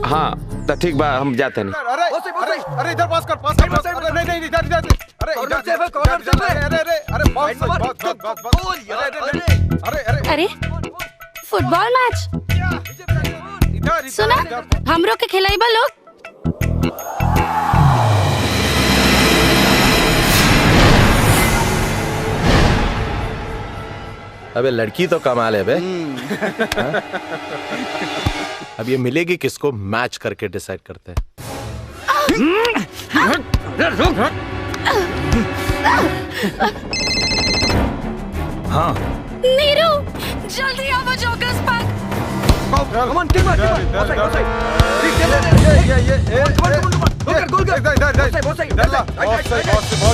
हाँ तो ठीक बा, हम जाते नहीं।
अरे इधर पास कर, अरे नहीं इधर इधर, अरे
अरे फुटबॉल मैच सुना, हमरो के खिलाइबा लोग।
अबे लड़की तो कमाल है बे। अब ये मिलेगी किसको, मैच करके डिसाइड करते हैं।
हाँ
नीरू, जल्दी आओ jokers park.
Come on, team बहुत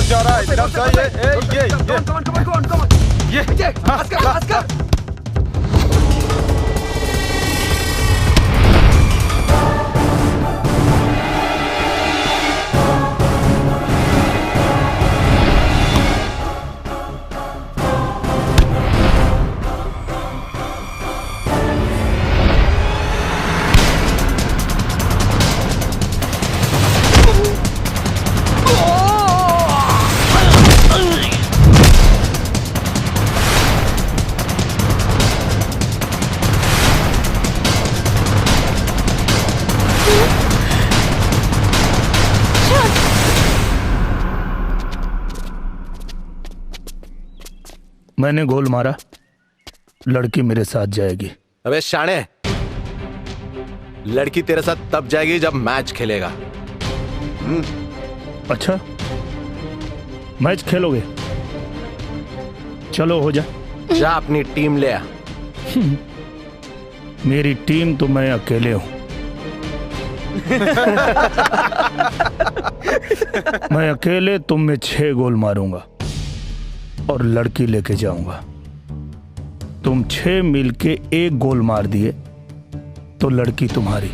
जा रहा है।
मैंने गोल मारा, लड़की मेरे साथ जाएगी।
अबे शाणे, लड़की तेरे साथ तब जाएगी जब मैच खेलेगा।
अच्छा, मैच खेलोगे? चलो हो जा।
जा अपनी टीम ले आ।
मेरी टीम तो मैं अकेले हूं। मैं अकेले तुम में 6 गोल मारूंगा और लड़की लेके जाऊंगा। तुम 6 मिलके 1 गोल मार दिए तो लड़की तुम्हारी।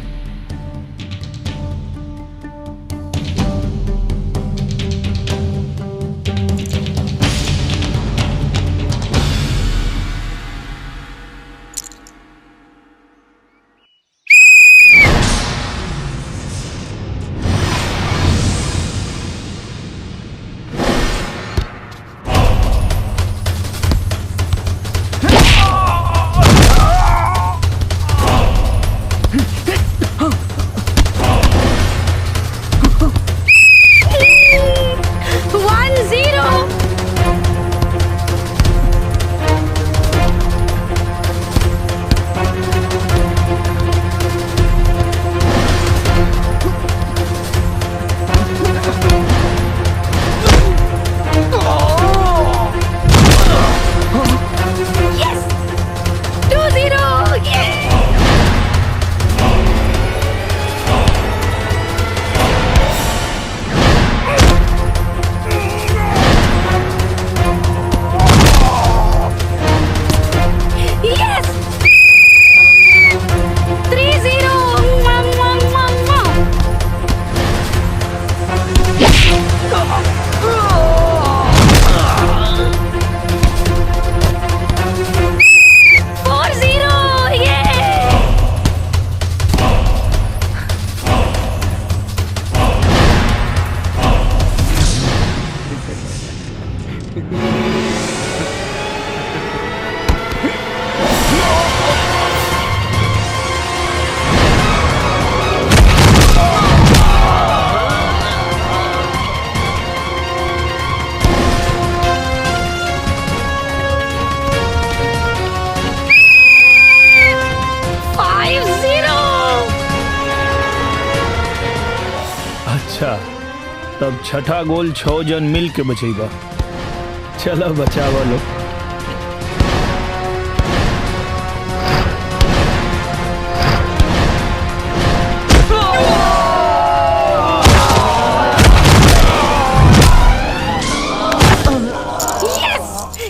अच्छा तब छठा गोल 6 जन मिल के बचेगा। चलो बचावा लो।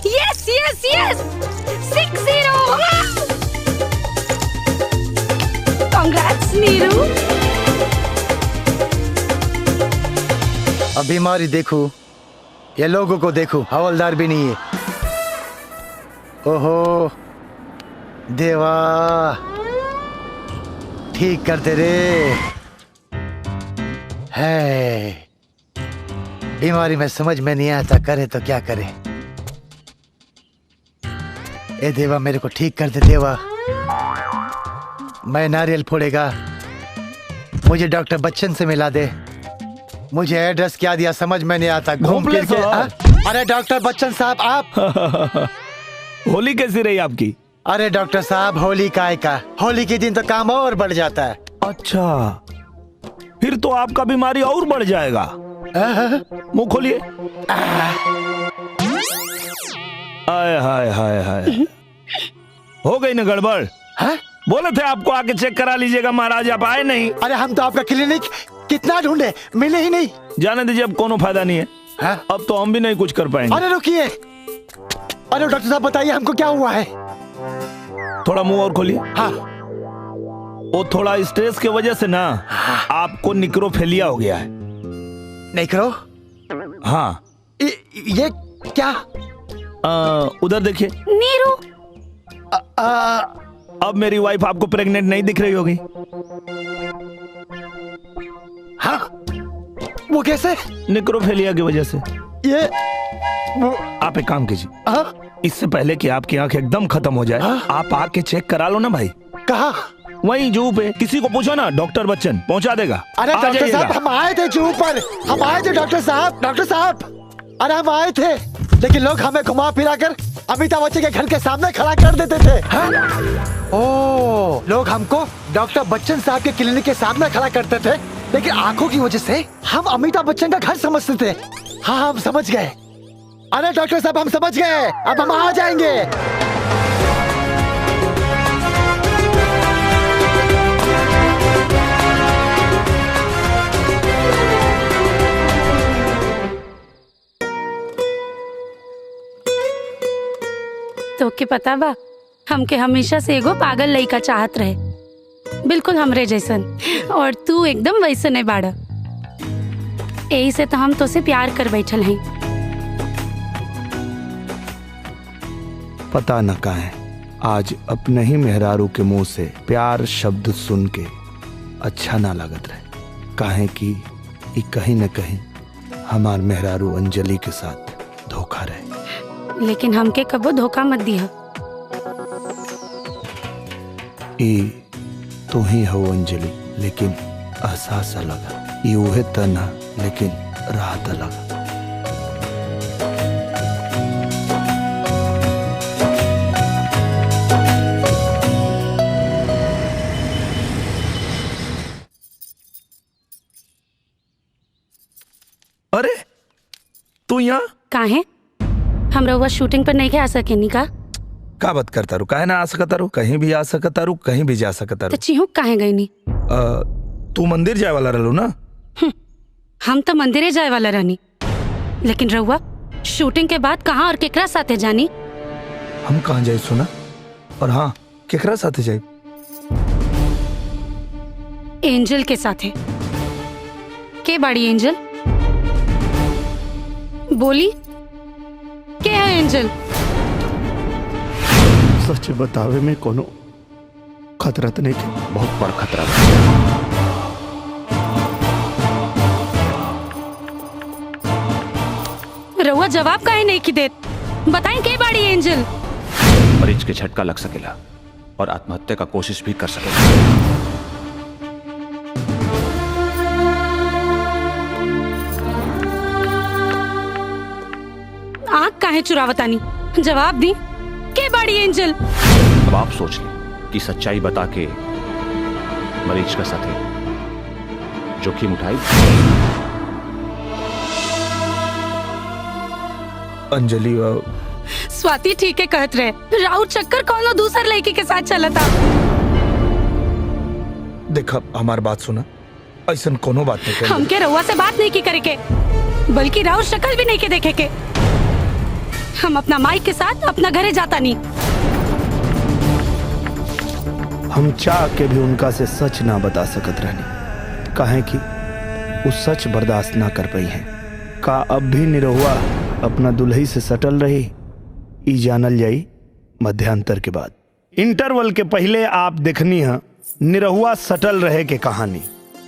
Yes yes yes 6-0। Congrats Neeru.
अब बीमारी देखो, ये लोगों को देखो, हवलदार भी नहीं है। ओहो देवा, ठीक करते रे। है बीमारी में समझ में नहीं आता, करे तो क्या करे। ए देवा मेरे को ठीक कर दे देवा। मैं नारियल फोड़ेगा, मुझे डॉक्टर बच्चन से मिला दे। मुझे एड्रेस क्या दिया समझ में नहीं आता। घूम फिर के अरे डॉक्टर बच्चन साहब आप
होली कैसी रही आपकी?
अरे डॉक्टर साहब होली का होली के दिन तो काम और बढ़ जाता है।
अच्छा फिर तो आपका बीमारी और बढ़ जाएगा। मुंह खोलिए। हाय हाय हाय हाय, हो गई ना गड़बड़। बोले थे आपको आके चेक करा लीजिएगा महाराज, आप आए नहीं।
अरे हम तो आपका क्लिनिक कितना ढूंढे, मिले ही नहीं।
जाने दीजिए, अब कोनो फायदा नहीं है। अब तो हम भी नहीं कुछ कर पाएंगे।
अरे रुकिए, अरे डॉक्टर साहब बताइए हमको क्या हुआ है।
थोड़ा मुंह और खोलिए।
हाँ
वो थोड़ा स्ट्रेस की वजह से ना आपको निक्रोफेलिया हो गया है।
निक्रो?
हाँ।
ये क्या?
उधर देखिए।
नीरू।
अब मेरी वाइफ आपको प्रेग्नेंट नहीं दिख रही होगी।
हाँ वो कैसे?
निक्रोफेलिया की वजह से।
ये
आप एक काम कीजिए, इससे पहले कि आपकी आंख एकदम खत्म हो जाए, आप आके चेक करा लो ना भाई।
कहाँ?
वहीं जू पे, किसी को पूछो ना, डॉक्टर बच्चन पहुंचा देगा।
अरे डॉक्टर साहब हम आए थे जू पर, हम आए थे डॉक्टर साहब। डॉक्टर साहब अरे हम आए थे, लेकिन लोग हमें घुमा फिरा कर अमिताभ बच्चन के घर के सामने खड़ा कर देते थे। ओह, लोग हमको डॉक्टर बच्चन साहब के क्लिनिक के सामने खड़ा करते थे, लेकिन आंखों की वजह से हम अमिताभ बच्चन का घर समझते थे। हाँ हम समझ गए। अरे डॉक्टर साहब हम समझ गए, अब हम आ जाएंगे।
तो के पता बा, हमके हमेशा से एगो पागल लड़का चाहत रहे, बिल्कुल हमरे जैसन, और तू एकदम वैसन है बाड़ा। यही से तो हम तो से प्यार कर बैठल हैं।
पता न काहे आज अपने ही मेहरारू के मुंह से प्यार शब्द सुन के अच्छा ना लगत रहे। काहे कि ये कहीं न कहीं हमार मेहरारू अंजलि के साथ धोखा रहे।
लेकिन हमके कबो धोखा मत दिया।
तू ही हो अंजलि, लेकिन एहसास अलग। ये उहे तना, लेकिन राहत अलग। अरे तू यहाँ
काहे? हम रउआ शूटिंग पर नहीं आ सके नी
का बात करता रू? काहे ना आ सकता रू? कहीं भी आ सकता रू, कहीं भी जा सकता रू।
तो चिहुक काहे गई नी?
तू मंदिर जाए वाला रहलू ना?
हम तो मंदिरे जाए वाला रहनी, लेकिन रउआ शूटिंग के बाद कहाँ और केकरा साथे जानी?
हम कहाँ जाए सुना? और हाँ, केकरा साथे जाए?
एंजल के साथे। के बाड़ी एंजल? बोली के है एंजल?
सच बतावे में कोनो खतरा तो नहीं के?
बहुत बड़ा खतरा।
रहुआ जवाब काहे नहीं की देत? बताएं के बाड़ी एंजल?
मरीज के झटका लग सकेला और आत्महत्या का कोशिश भी कर सकेला।
आँख काहे चुरावतानी? जवाब दी के बाड़ी एंजल?
अब आप सोच लें कि सच्चाई बता के मरीज का साथी जोखिम उठाई।
अंजलि
स्वाति ठीक है कहत रहे, राहुल चक्कर कौनो दूसर लड़की के साथ चला था।
देखा हमार बात सुना, ऐसा कोनो बात नहीं कर।
हमके रहुआ से बात नहीं की करे के, बल्कि राहुल शक्ल भी नहीं के देखे के। हम अपना माई के साथ अपना घरे जाता नहीं।
हम चाह के भी उनका से सच ना बता सकत रहनी, काहे कि वो सच बर्दाश्त ना कर पाई है। का अब भी निरहुआ अपना दुल्ही से सटल रही, ई जानल जाई मध्यांतर के बाद। इंटरवल के पहले आप देखनी है निरहुआ सटल रहे के कहानी,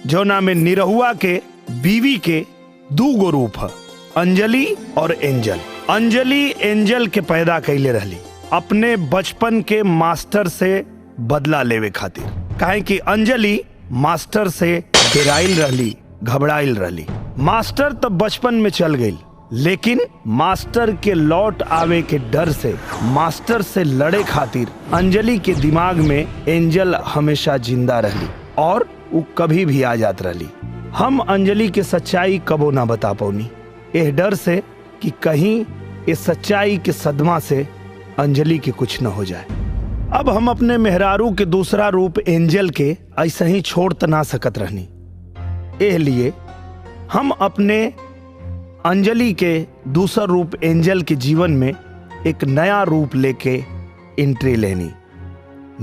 जो नाम में निरहुआ के बीवी के दो गो रूप है, अंजलि और एंजल। अंजलि एंजल के पैदा कैले रहली अपने बचपन के मास्टर से बदला लेवे खातिर, काहे कि अंजलि मास्टर से डेराइल रहली, घबराइल रहली। मास्टर तब बचपन में चल गई, लेकिन मास्टर के लौट आवे के डर से मास्टर से लड़े खातिर अंजलि के दिमाग में एंजल हमेशा जिंदा रहली और वो कभी भी आ जात रहली। हम अंजलि के सच्चाई कबो ना बता पौनी, एह डर से कि कहीं इस सच्चाई के सदमा से अंजलि के कुछ न हो जाए। अब हम अपने मेहरारू के दूसरा रूप एंजल के ऐसा ही छोड़ त ना सकत रहनी, एह लिए हम अपने अंजलि के दूसरा रूप एंजल के जीवन में एक नया रूप लेके एंट्री लेनी,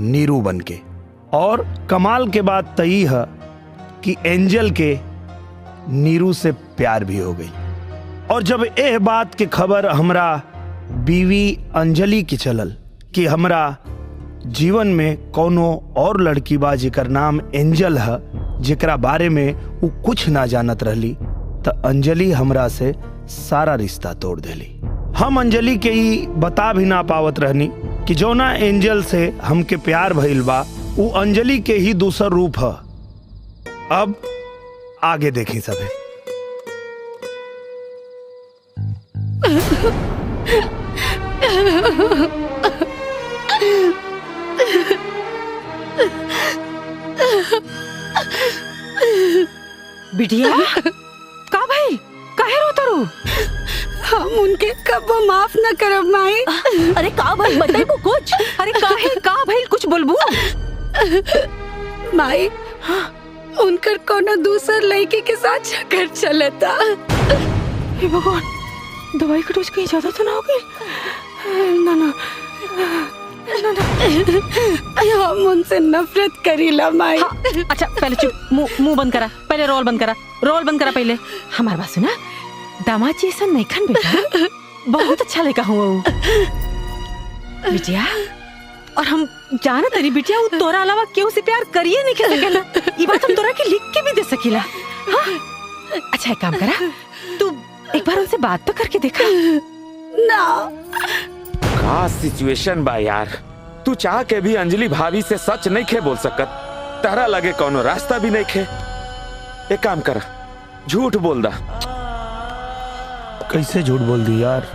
नीरू बन के। और कमाल के बात तई है कि एंजल के नीरू से प्यार भी हो गई। और जब यह बात के खबर हमरा बीवी अंजलि की चलल कि हमरा जीवन में कोनो और लड़की बा जेकर नाम एंजल है, जेकरा बारे में वो कुछ ना जानत रहली, तो अंजलि हमरा से सारा रिश्ता तोड़ देली। हम अंजलि के ही बता भी ना पावत रहनी कि जौना एंजल से हमके प्यार भइल बा वो अंजलि के ही दूसर रूप है। अब आगे देखी सबे।
बिटिया का भाई काहे रोता रू?
हम उनके कब माफ न करब माई।
अरे का भाई बताइबो कुछ?
अरे काहे का भाई कुछ बोलबू?
माई उनकर कोनो दूसर लड़की के साथ चक्कर चलता।
हे भगवान, दवाई का डोज कहीं ज्यादा तो ना हो गई? ना ना ना ना,
हम उनसे नफरत करीला माई।
हाँ, अच्छा पहले चुप, मुंह बंद करा, पहले रोल बंद करा पहले। हमारे बात सुना, दामाद जी ऐसा नहीं खान बेटा, बहुत अच्छा लड़का हुआ बिटिया। और हम जाना तेरी बिटिया वो तोरा अलावा केहू से प्यार करिए नहीं कर सकेला, ये बात हम तोरा के लिख के भी दे सकीला। हाँ? अच्छा एक काम करा, तू एक बार उनसे बात तो करके देखा
ना।
का सिचुएशन बा यार, तू चाह के भी अंजलि भाभी से सच नहीं खे बोल सकत, तारा लगे कोनो रास्ता भी नहीं खे। एक काम कर, झूठ बोल दा।
कैसे झूठ बोल दी यार,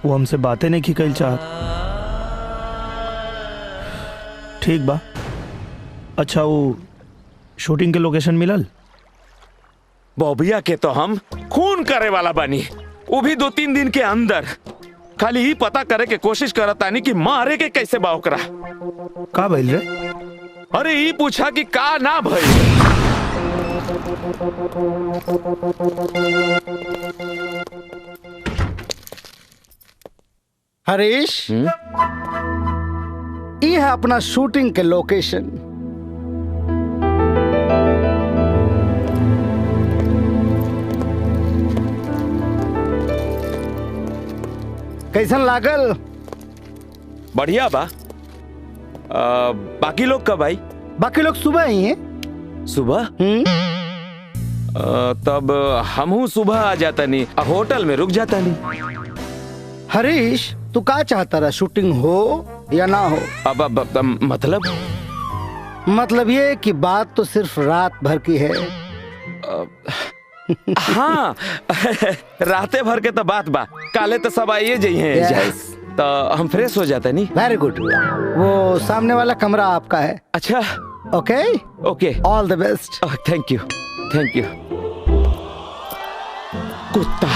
वो हमसे बातें नहीं की कल चाहत। ठीक बा, अच्छा वो शूटिंग के लोकेशन मिलल?
बॉबिया के तो हम खून करे वाला बनी, वो भी 2-3 दिन के अंदर। खाली ही पता करे के कोशिश करतानी कि मारे के कैसे बा ओकरा।
का भइल रे?
अरे ही पूछा कि का ना भइल।
हरीश, ये है अपना शूटिंग के लोकेशन। कैसन लागल?
बढ़िया बा। बाकी लोग कब आई?
बाकी लोग सुबह ही हैं।
सुबह? तब हमहू सुबह आ जाता नहीं, होटल में रुक जाता नहीं।
हरीश तू का चाहता रहा, शूटिंग हो या ना हो?
अब
मतलब ये कि बात तो सिर्फ रात भर की है।
हाँ राते भर के तो बात बा, काले तो सब आइए जाइए।
Yes.
तो हम फ्रेश हो जाते नहीं।
Very good. वो सामने वाला कमरा आपका है।
अच्छा
okay
okay,
all the best.
Thank you thank you. कुत्ता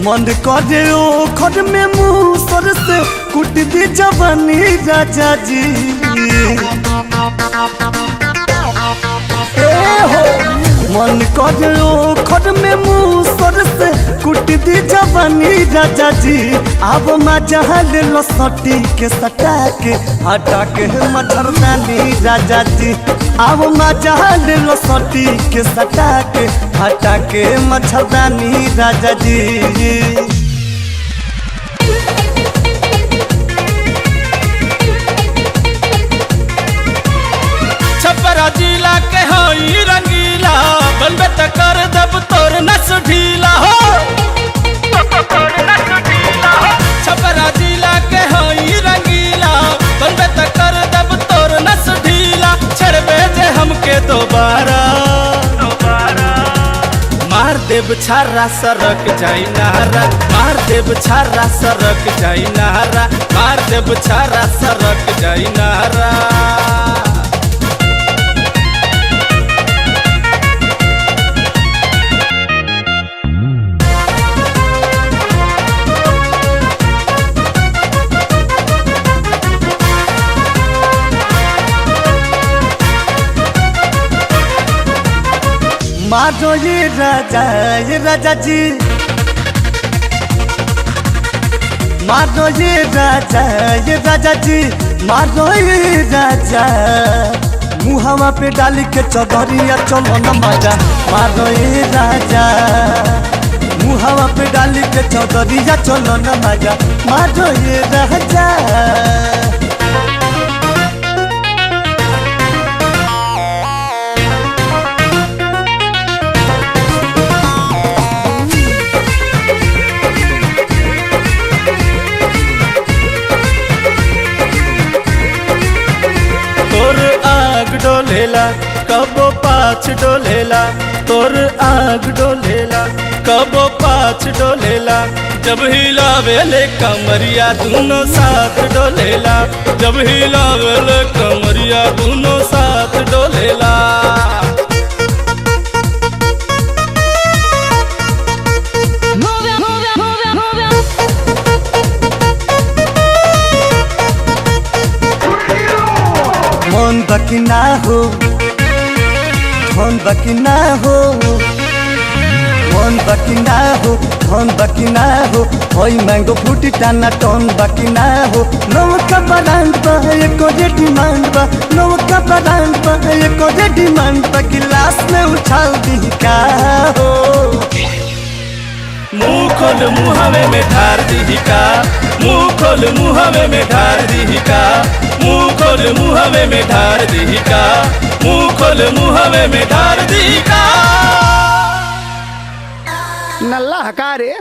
मन करे ओ खड में मुँह सर से कुट दी जवानी राजा जी। ए हो मन करे ओ खड में मुँह सर से कुट दी जवानी राजा जी। अब मजा ले लो सटी के सटा के हटा के मच्छरदानी राजा जी। अब मजा ले लो सटी के सटा के हटा के मच्छरदानी राजा जी।
छपरा जिला के होई रंगीला, बनबे त कर दब तोर नस ढीला हो। छपरा जिला के होई रंगीला, बनबे त कर दब तोर नस ढीला। छड़बे जे हमके दोबारा मार देव छारा सरक जाई नहरा, मार देव छारा सरक जाई नहरा, मार देव छारा सरक जाई नहरा।
मारो ये राजा जी। मारो ये राजा जी। मारो ये राजा। मुहावा पे डाली के चौधरिया चलो न मजा। मारो ये राजा। मुहावा पे डाली के चौधरिया चलो न मजा। मारो ये राजा।
डोलेला कबो पाछ डोलेला, तोर आग डोलेला कबो पाछ डोलेला। जब हिलावेले कमरिया दोनों साथ डोलेला, जब हिलावेले कमरिया दोनों साथ डोलेला।
मन बाकी ना हो, मन बाकी ना हो, मन बाकी ना हो, मन बाकी ना हो। होई मैंगो फ्रूटी टाना टन बाकी ना हो। नौका ब्रांड बा एको जे डिमांड बा, नौका ब्रांड बा एको जे डिमांड बा। गिलास में उछाल दी का हो।
मुँह खोल मुँहवे में ढार दी का, मुँह खोल मुँहवे में ढार दी का, मुँह खोल मुँहवे में ढार दी का, मुँह खोल मुँहवे में ढार दी का।
नल्ला हकारे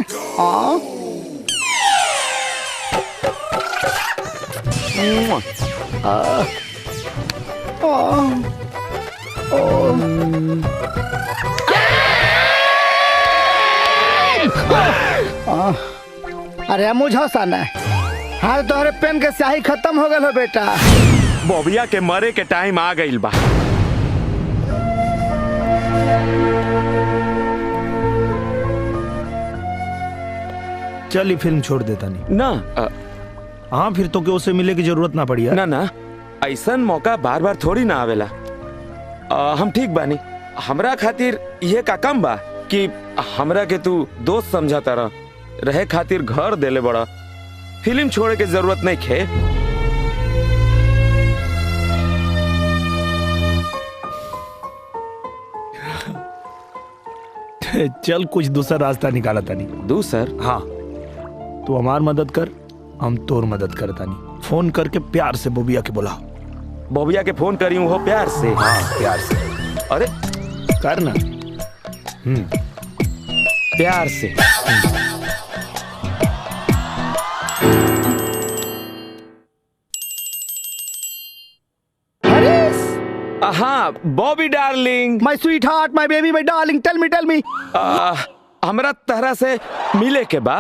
अरे मुझे हंसाना है। हाँ तोहरे पेन के स्याही खत्म हो गल हो बेटा।
बॉबिया के मरे के टाइम आ गइल बा।
चल फिल्म छोड़ देता नहीं
ना।
हाँ फिर तो उसे मिले की जरूरत ना पड़ी यार।
ना ना ऐसा मौका बार बार थोड़ी ना आवेला। हम ठीक बानी। हमरा खातिर ये का कम बा कि हमरा के तू दोस्त समझाता रहे खातिर घर देले बड़ा। फिल्म छोड़े के जरूरत नहीं खे।
चल कुछ दूसरा रास्ता निकाला तानी।
दूसर?
हाँ, तू हमार मदद कर, हम तोर मदद कर तानी। फोन करके प्यार से बोबिया के बुला।
बोबिया के फोन करी हो प्यार से?
हाँ प्यार से।
अरे
कर ना।
प्यार से। हाँ बॉबी डार्लिंग,
माय स्वीट हार्ट, माय बेबी, माय डार्लिंग, टेल मी।
हमरा तहरा से मिले के बा।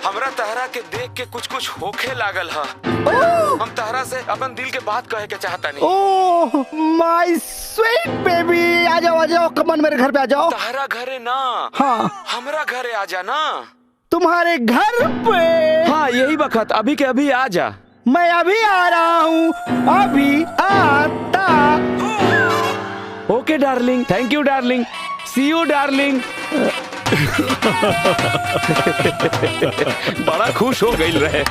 हमरा तहरा के देख के कुछ कुछ होखे लागल हा। हम तहरा से अपन दिल के बात कहे के चाहता नहीं।
ओह माय स्वीट बेबी, आ जाओ कमन मेरे घर पे आ जाओ।
तहरा घरे ना,
हाँ
हमरा घरे आ जा ना।
तुम्हारे घर पे?
हाँ यही वक्त, अभी के अभी आ जा।
मैं अभी आ रहा हूँ, अभी आता।
Okay darling, thank you darling, see you darling. बड़ा खुश हो गई रहे।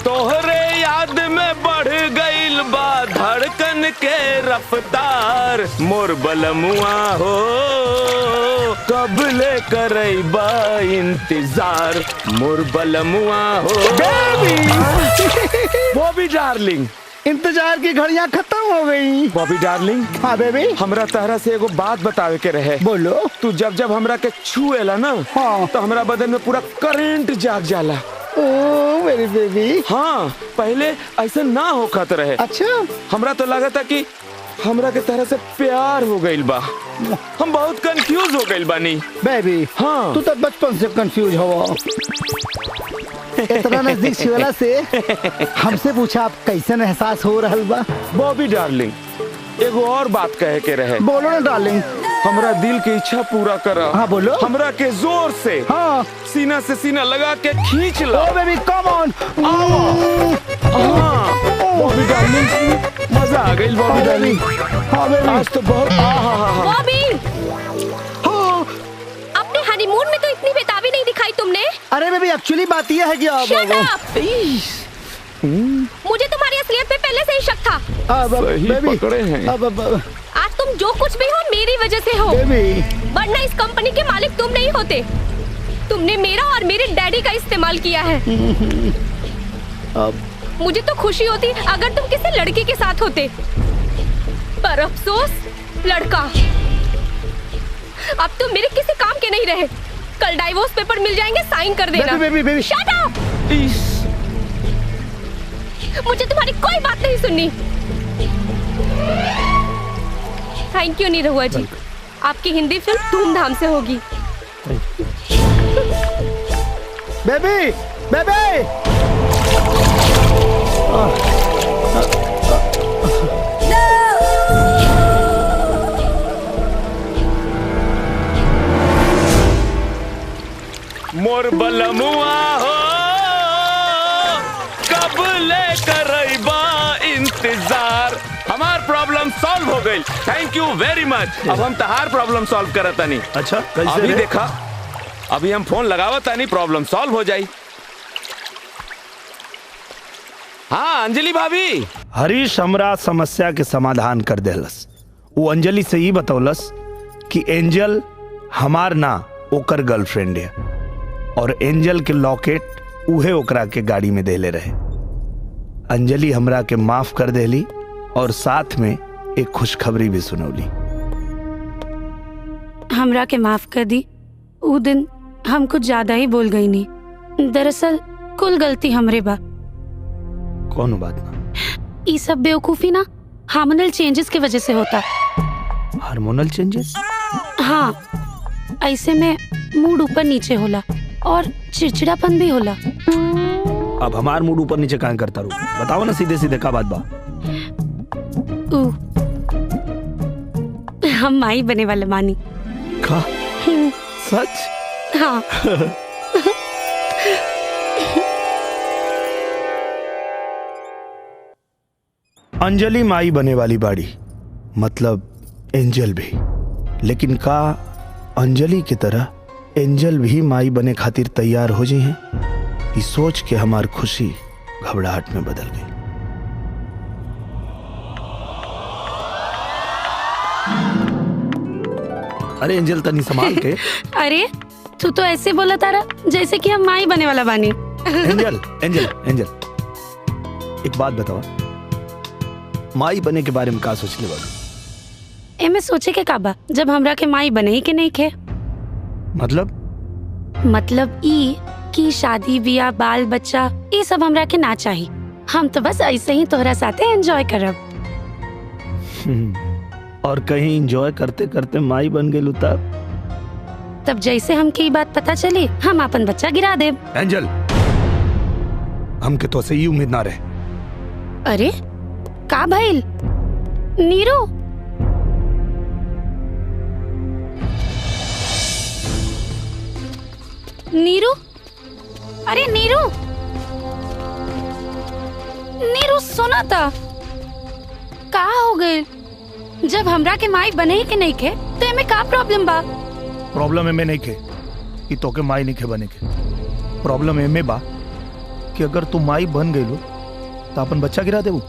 तोहरे याद में बढ़ गईल बा धड़कन के रफ्तार। मोर बलमुआ हो कब ले करैबा इंतजार। मोर बलमुआ हो बॉबी डार्लिंग,
इंतजार की घड़ियां खत्म हो गई।
Bobby darling.
हाँ बेबी।
हमरा तहरा से एगो बात बतावे के रहे।
बोलो।
तू जब जब हमरा के छुएला ना,
हाँ,
तो हमरा बदन में पूरा करंट जाग जाला।
ओह मेरी बेबी।
हाँ पहले ऐसा ना होखत रहे।
अच्छा।
हमरा तो लगा था कि हमरा के तरह से प्यार हो गइल बा। हम बहुत कंफ्यूज हो गइल बानी
बेबी।
हाँ
तू तो बचपन से कंफ्यूज हो। इतना नजदीक छुएला से हमसे पूछा आप कैसन एहसास हो रहल बा?
बॉबी डार्लिंग, एगो और बात कहे के रहे।
बोलो ना डार्लिंग।
हमरा दिल की इच्छा पूरा करा।
हाँ बोलो।
हमरा के जोर से,
हाँ,
सीना से सीना लगा के खींच लो।
ओ बेबी कम ऑन।
हाँ बॉबी डार्लिंग, मजा आ गई बॉबी डार्लिंग।
हाँ बेबी।
आज तो बहुत
बॉबी, अपने हनीमून में तो इतनी बेताबी नहीं दिखाई तुमने।
अरे बेबी एक्चुअली बात यह है कि
Shut up! मुझे तुम्हारी असलियत पे पहले से ही शक था।
सही पकड़े हैं।
आज तुम जो कुछ भी हो मेरी वजह से हो। वरना इस कंपनी के मालिक तुम नहीं होते। तुमने मेरा और मेरे डैडी का इस्तेमाल किया है। मुझे तो खुशी होती अगर तुम किसी लड़के के साथ होते, पर अफसोस लड़का। अब तुम मेरे किसी काम के नहीं रहे। कल डाइवोर्स पेपर मिल जाएंगे, साइन कर देना।
Baby
shut up! मुझे तुम्हारी कोई बात नहीं सुननी। थैंक यू निरहुआ जी, आपकी हिंदी फिल्म धूमधाम से होगी।
बेबी बेबी
मोर बलमुआ हो कब ले करैबा इंतजार। हमार प्रॉब्लम सॉल्व हो गई। थैंक यू वेरी मच। अब हम तहार प्रॉब्लम सॉल्व करत तानी।
अच्छा कैसे?
अभी देखा, अभी हम फोन लगावत तानी, प्रॉब्लम सॉल्व हो जाई। हाँ अंजलि भाभी।
हरीश हमरा समस्या के समाधान कर देलस। वो अंजलि से ही बतौलस कि एंजल हमार ना ओकर गर्लफ्रेंड है, और एंजल के लॉकेट उहे ओकरा के गाड़ी में देले रहे। अंजलि हमरा के माफ कर देली और साथ में एक खुशखबरी भी सुनौली।
हमरा के माफ कर दी। उ दिन हम कुछ ज्यादा ही बोल गई नहीं। दरअसल कुल गलती हमरे बा।
कौन बात ना?
ये सब बेवकूफी ना हार्मोनल चेंजेस की वजह से होता।
Hormonal changes?
हाँ, ऐसे में मूड ऊपर नीचे होला और चिड़चिड़ापन भी होला।
अब हमार मूड ऊपर नीचे काहे करता रू? बताओ ना सीधे सीधे का बात बा।
हम माई बने वाले मानी।
का? सच?
हाँ।
अंजलि माई बने वाली बाड़ी, मतलब एंजल भी। लेकिन का अंजलि की तरह एंजल भी माई बने खातिर तैयार हो जी हैं। ये सोच के हमार खुशी घबराहट में बदल गई। अरे एंजल तनी संभाल के।
अरे तू तो ऐसे बोला तारा जैसे कि हम माई बने वाला बानी।
एंजल एंजल एंजल एक बात बताओ, माई बने के बारे में का सोचले बाबू?
एमे सोचे के काबा जब हमरा के माई बने ही के नहीं खे। मतलब ई कि शादी बियाह बाल बच्चा ये सब हमरा के ना चाहिए। हम तो बस ऐसे ही तोहरा साथे एंजॉय करब।
और कहीं एंजॉय करते करते माई बन गेलू
तब जैसे हमके ये बात पता चली हम अपन बच्चा गिरा देब।
एंजल हमके तो से ही उम्मीद ना रहे।
अरे का भइल नीरू? नीरू, अरे नीरू, नीरू सुना था का हो गए? जब हमरा के माई बने ही के नहीं खे तो एमे का प्रॉब्लम बा?
प्रॉब्लम एमे नहीं खे कि तोके माई नहीं खे बने के। प्रॉब्लम एमे बा कि अगर तू माई बन गई तो अपन बच्चा गिरा देबू।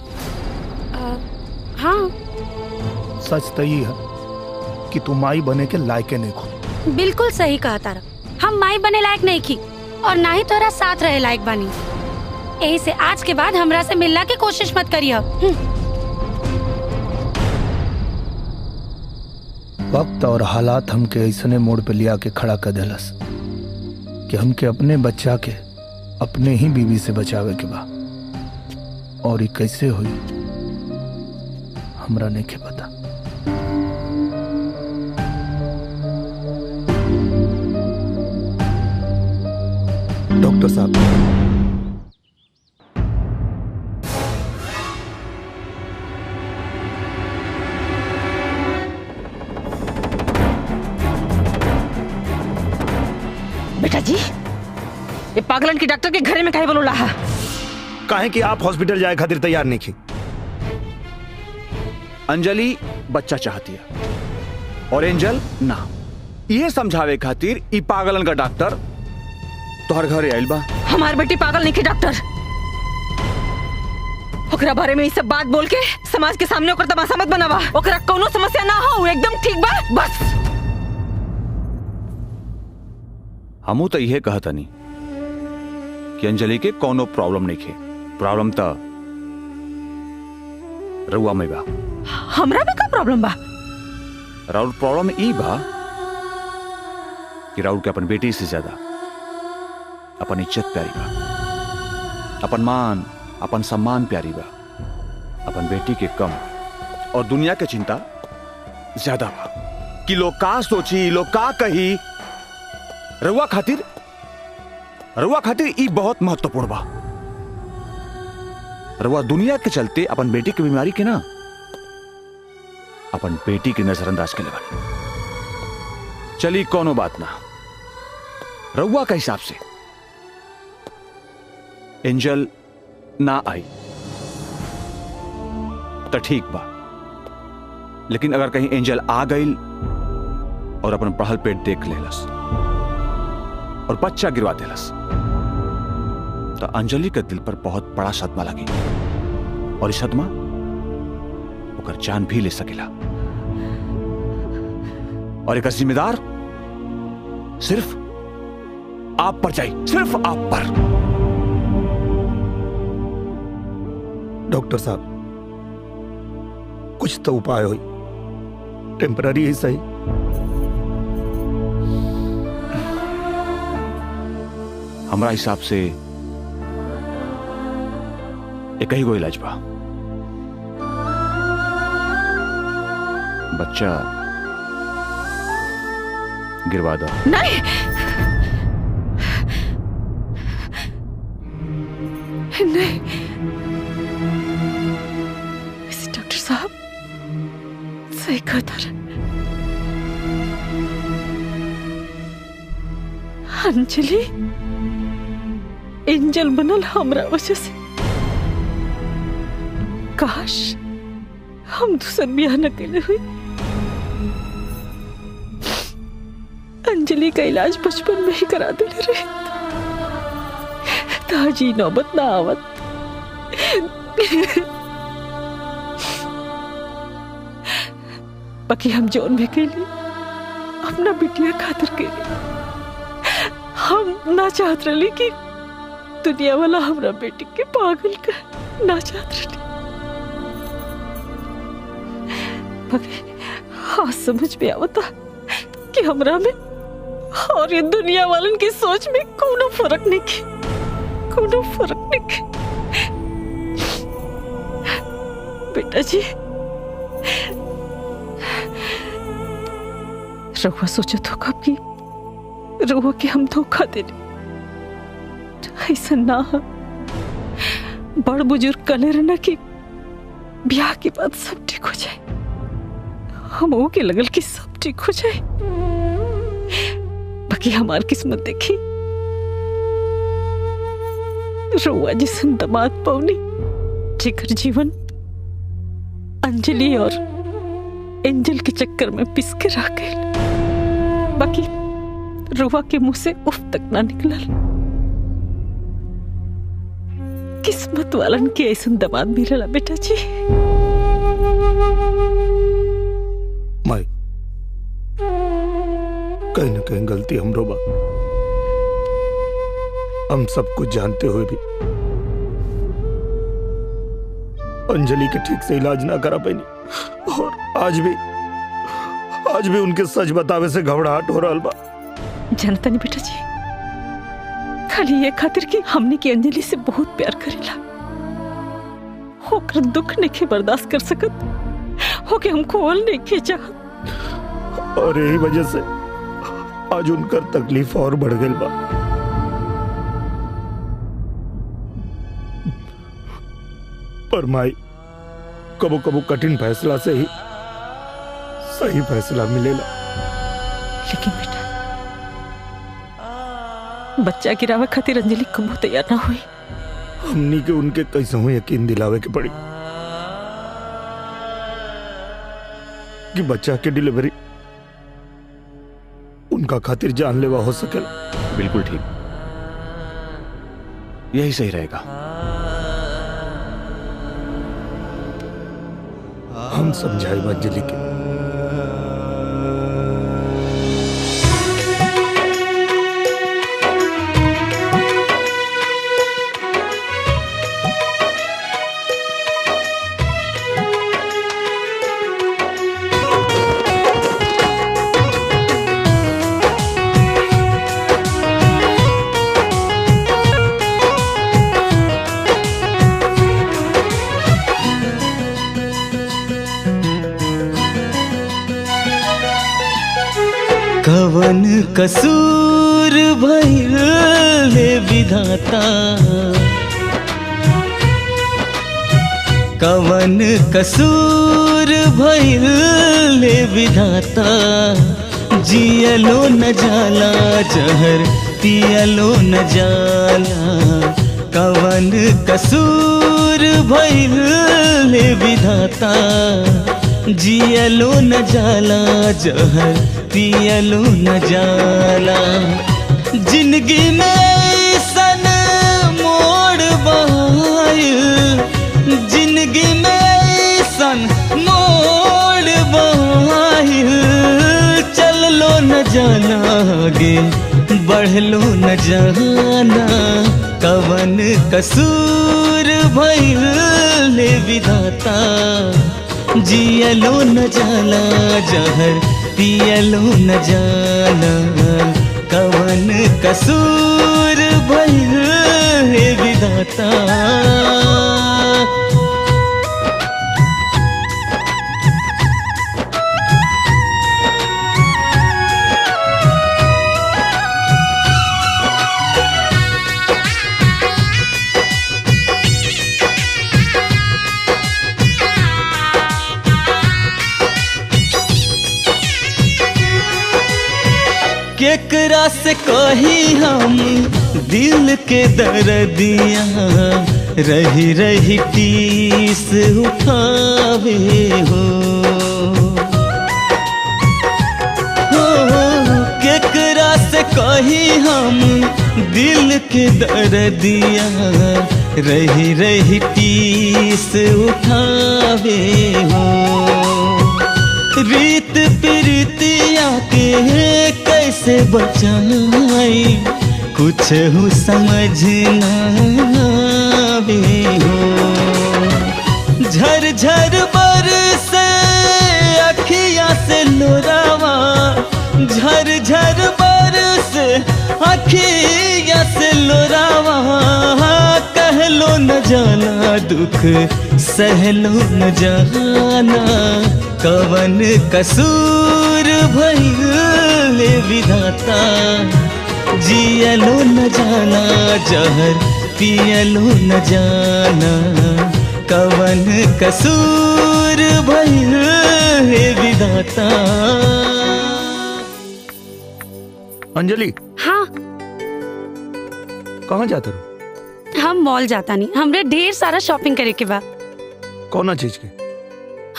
हाँ
सच तो ये है कि तू माई बने के लायक नहीं खो।
बिल्कुल सही कहा तारा, हम माई बने लायक नहीं की और ना ही तोरा साथ रहे लायक बानी। यही से आज के बाद हमरा से मिलना की कोशिश मत करिए।
वक्त और हालात हमके ऐसने मोड़ पे लिया के खड़ा कर देलस कि हमके अपने बच्चा के अपने ही बीवी से बचावे के बा। और ये कैसे हुई हमरा नहीं के पता। डॉक्टर साहब,
बेटा जी ये पागलन की डॉक्टर के घरे में काहे बोलो रहा?
काहे कि आप हॉस्पिटल जाए खातिर तैयार नहीं थी।
अंजलि बच्चा चाहती है और एंजल ना। ये समझावे खातिर ई पागलन का डॉक्टर तोहर घरे आइल बा।
हमार बेटी पागल नहीं के डॉक्टर। ओकरा बारे में ये सब बात बोल के समाज के सामने ओकर तमाशा मत बनावा। ओकरा कोनो समस्या ना हो, एकदम ठीक बा बस।
हमू तो यह कहता नहीं कि अंजलि के कोनो प्रॉब्लम नहीं खे। प्रॉब्लम तो रउआ में बा।
हमरा में का प्रॉब्लम बा?
राउर प्रॉब्लम ई बा कि राउर के अपन बेटी से ज्यादा अपन इज्जत प्यारी बा, अपन मान अपन सम्मान प्यारी बा। अपन बेटी के कम और दुनिया के चिंता ज्यादा बा कि लोग का सोची, लोग का कही। रउआ खातिर ई बहुत महत्वपूर्ण बा। रउआ दुनिया के चलते अपन बेटी की बीमारी के ना अपन बेटी की नजरअंदाज के लिए। चली कोनो बात ना। रउआ के हिसाब से एंजल ना आई तो ठीक बा, लेकिन अगर कहीं एंजल आ गई और अपन पढ़ल पेट देख लेलस और बच्चा गिरवा देलस तो अंजलि के दिल पर बहुत बड़ा सदमा लगी और इस सदमा ओकर जान भी ले सकेला। और एक जिम्मेदार सिर्फ आप पर जाए, सिर्फ आप पर।
डॉक्टर साहब कुछ तो उपाय हो, टेम्पररी ही सही।
हमारा हिसाब से एक ही को इलाज बा। बच्चा गिरवा दो।
नहीं नहीं डॉक्टर साहब सही कहता रहे। अंजलि एंजल बनल हमरा वजह से। काश हम दूसर ब्याह न कैले हुई। अंजलि का इलाज बचपन में ही करा देले रहे ताजी नौबत ना आवत। बाकी हम जोन भी के लिए अपना बिटिया खातिर के लिए हम ना चाहत रही कि दुनिया वाला हमरा बेटी के पागल कर ना चाहत रही। बाकी हाँ समझ में आवता कि हमरा में और ये दुनिया वालन की सोच में कोनो फर्क नहीं है, कोनो फर्क नहीं है। बेटा जी रहुआ सोचो तो कब की रहुआ के हम धोखा देने ऐसा ना हो। बड़ बुजुर्ग कले रहना कि ब्याह के बाद सब ठीक हो जाए, हम वो के लगल कि सब ठीक हो जाए। बाकी हमार किस्मत देखी रहुआ जिसन दामाद पौनी जेकर जीवन अंजलि और एंजल के चक्कर में पिस के रह गए। बाकी रुआ के मुंह से उफ तक ना निकलल। किस्मत वालन के ऐसा दामाद मिलला बेटा जी।
माई कहीं ना कहीं गलती हमरो बा। हम सब कुछ जानते हुए भी अंजलि के ठीक से इलाज ना करा पाई और आज भी उनके सच बतावे से घबराहट हो रहा बा।
जानता नहीं बेटा जी, खाली ये खातिर कि हमने की अंजलि से बहुत प्यार करेला होकर दुख नहीं बर्दाश्त कर सकत हो के हमको ओल नहीं के चाहत
और यही वजह से आज उनकर तकलीफ और बढ़ गई बा। पर माई कबो कबो कठिन फैसला से ही सही फैसला मिलेला।
लेकिन बेटा बच्चा गिरावे खातिर अंजलि कबो तैयार ना हुई।
हमनी के उनके कैसे हो यकीन दिलावे के पड़ी कि बच्चा के डिलीवरी उनका खातिर जानलेवा हो सके।
बिल्कुल ठीक, यही सही रहेगा।
हम समझाए अंजलि के।
कवन कसूर भइल ले विधाता, कवन कसूर भइल ले विधाता, जियलो न जाला जहर पियलो न जाला, कवन कसूर भइल ले विधाता, जियलो न जाला जहर पियलो न जाला। जिंदगी में सन मोड़ बहायल, जिंदगी में सन मोड़ बहायल, चललो न जाना आगे बढ़लो न जाना, कवन कसूर भइल ले विधाता, जियलो न जाला जहर पियलो न जाला, कवन कसूर भइल हे विधाता। केकरा से कही हम दिल के दर्दिया, रही रही टीस उठावे हो केकरा से कही हम दिल के दर्दिया रही रही टीस उठावे हो। रीत प्रीतिया के कैसे बचाई कुछ हो समझ ना आवे हो। झर झर बरसे अखियाँ से लोरावा, झर झर बरसे अखियाँ से लोरावा। कहलो न जाना दुख सहलो न जाना, कवन कसूर भइल विधाता। जियलो न जाना जहर पियलो न जाना, कवन कसूर भइल विधाता।
अंजलि,
हाँ
कहाँ जाते रहो?
हम मॉल जाता नहीं, हमरे ढेर सारा शॉपिंग करे के बा।
कौन चीज के?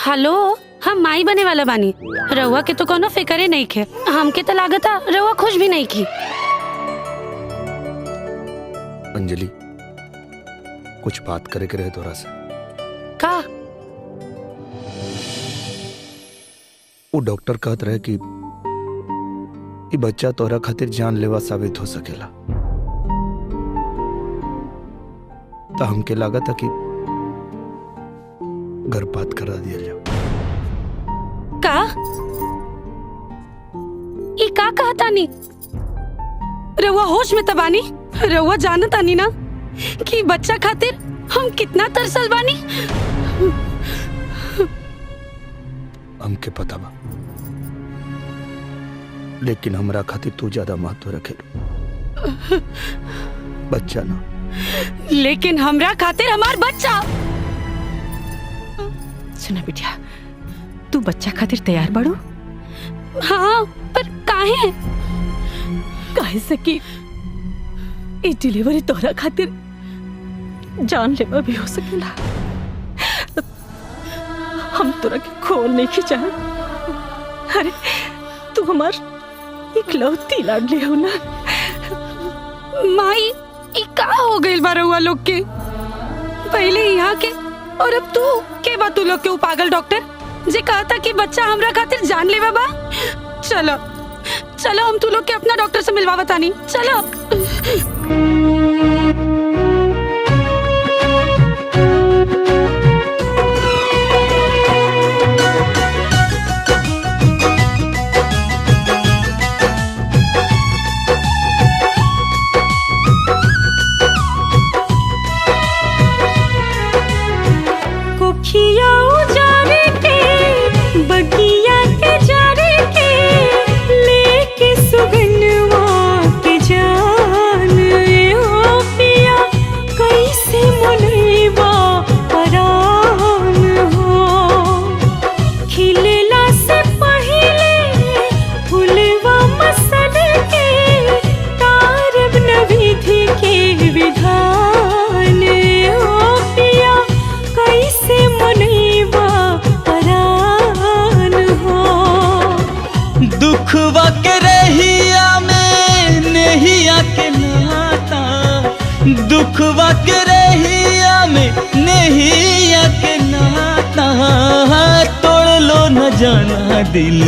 हेलो, हम माई बने वाला बानी। रउआ के तो कोनो फिक्रे नहीं खे, हमके तो लागता रउआ खुश भी नहीं की।
अंजलि, कुछ बात करे के रहे तोरा से।
का?
वो डॉक्टर कहत रहे कि ई बच्चा तोरा खातिर जानलेवा साबित हो सकेला। तो हमके लगा था कि गर्भपात करा दिया जाओ।
का? ई का कहता नी? रउआ होश में तबानी? रउआ जानता नी ना कि बच्चा खातिर हम कितना तरसल बानी?
हमके पता बा, लेकिन हमरा खातिर तू ज्यादा महत्व रखे। बच्चा ना,
लेकिन हमरा खातिर हमार बच्चा।
सुना बिटिया, तू बच्चा खातिर तैयार बाड़ू?
हाँ, पर काहे?
काहे से कि ई डिलीवरी तोरा खातिर जानलेवा भी हो सकेला। हम तोरा के खोल नहीं खिंचा। अरे तू हमार इकलौती लाडली हो ना।
माई, ई का हो गइल बा रउआ लोग के? पहले यहाँ के और अब तू के बा तू लोग के? पागल डॉक्टर जे कहता कि बच्चा हमरा खातिर जानलेवा बा। चलो चलो, हम तू लोग के अपना डॉक्टर से मिलवा बतानी। चलो।
कोखिया उजारे के बगिया के जारे के लेके सुगनवा के जान ओ पिया कैसे मनैबा परान हो। खिलेला से पहिले फुलवा मसल के तारब न विधि के विधान ओ पिया कैसे मनैबा परान हो।
दुखवा के रहिया में नहिया के नाता, दुखवा के रहिया में नहिया के नाता। तोड़ लो न जाना दिल,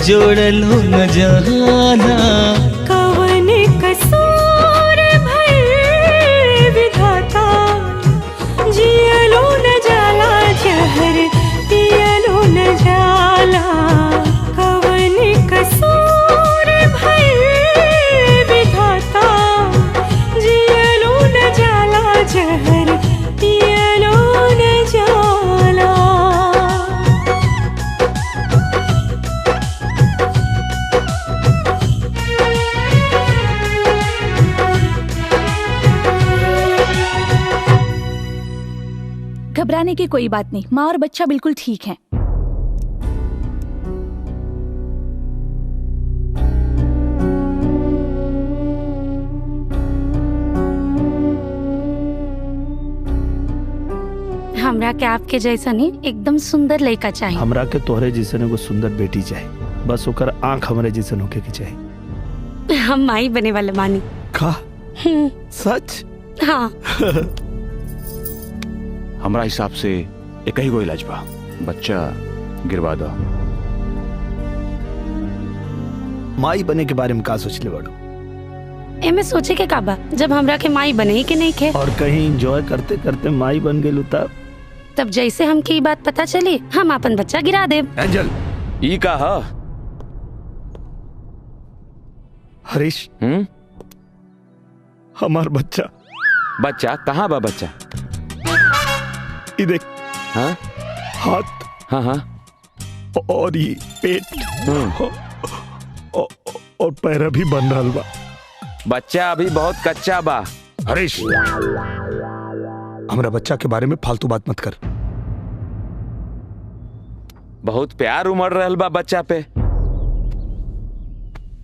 जोड़ लो न जाना।
कवन कसूर भइल विधाता, जियलो न जाला जहर पियलो न जाला। कवन कसूर भइल विधाता, जियलो न जाला जहर पियलो न जाला।
घबराने की कोई बात नहीं, माँ और बच्चा बिल्कुल ठीक हैं।
हमरा के आपके जैसा नहीं, एकदम सुंदर लड़का चाहिए।
हमरा के तोहरे जैसन एगो सुंदर बेटी चाहिए, बस ओकर आंख हमरे जैसन होके के चाहिए।
हम माई बने वाले मानी।
का सच?
हाँ।
हमारा हिसाब से एक ही गो इलाज बा, बच्चा गिरवा दो।
माई बने के बारे में का सोच ले बड़ो?
एमे सोचे के काबा जब हमरा के माई बने ही के नहीं खे।
और कहीं एंजॉय करते करते माई बन गेलू
तब जैसे हमके ये बात पता चली हम अपन बच्चा गिरा देब।
एंजल
ई का हा?
हरीश हमार बच्चा।
बच्चा कहाँ बा बच्चा?
ये देख।
हाँ?
हाथ।
हाँ हाँ।
और ये पेट और पैर भी बन रहा बा।
बच्चा अभी बहुत कच्चा बा।
हरीश हमारा बच्चा के बारे में फालतू बात मत कर।
बहुत प्यार उमड़ रहल बा बच्चा पे।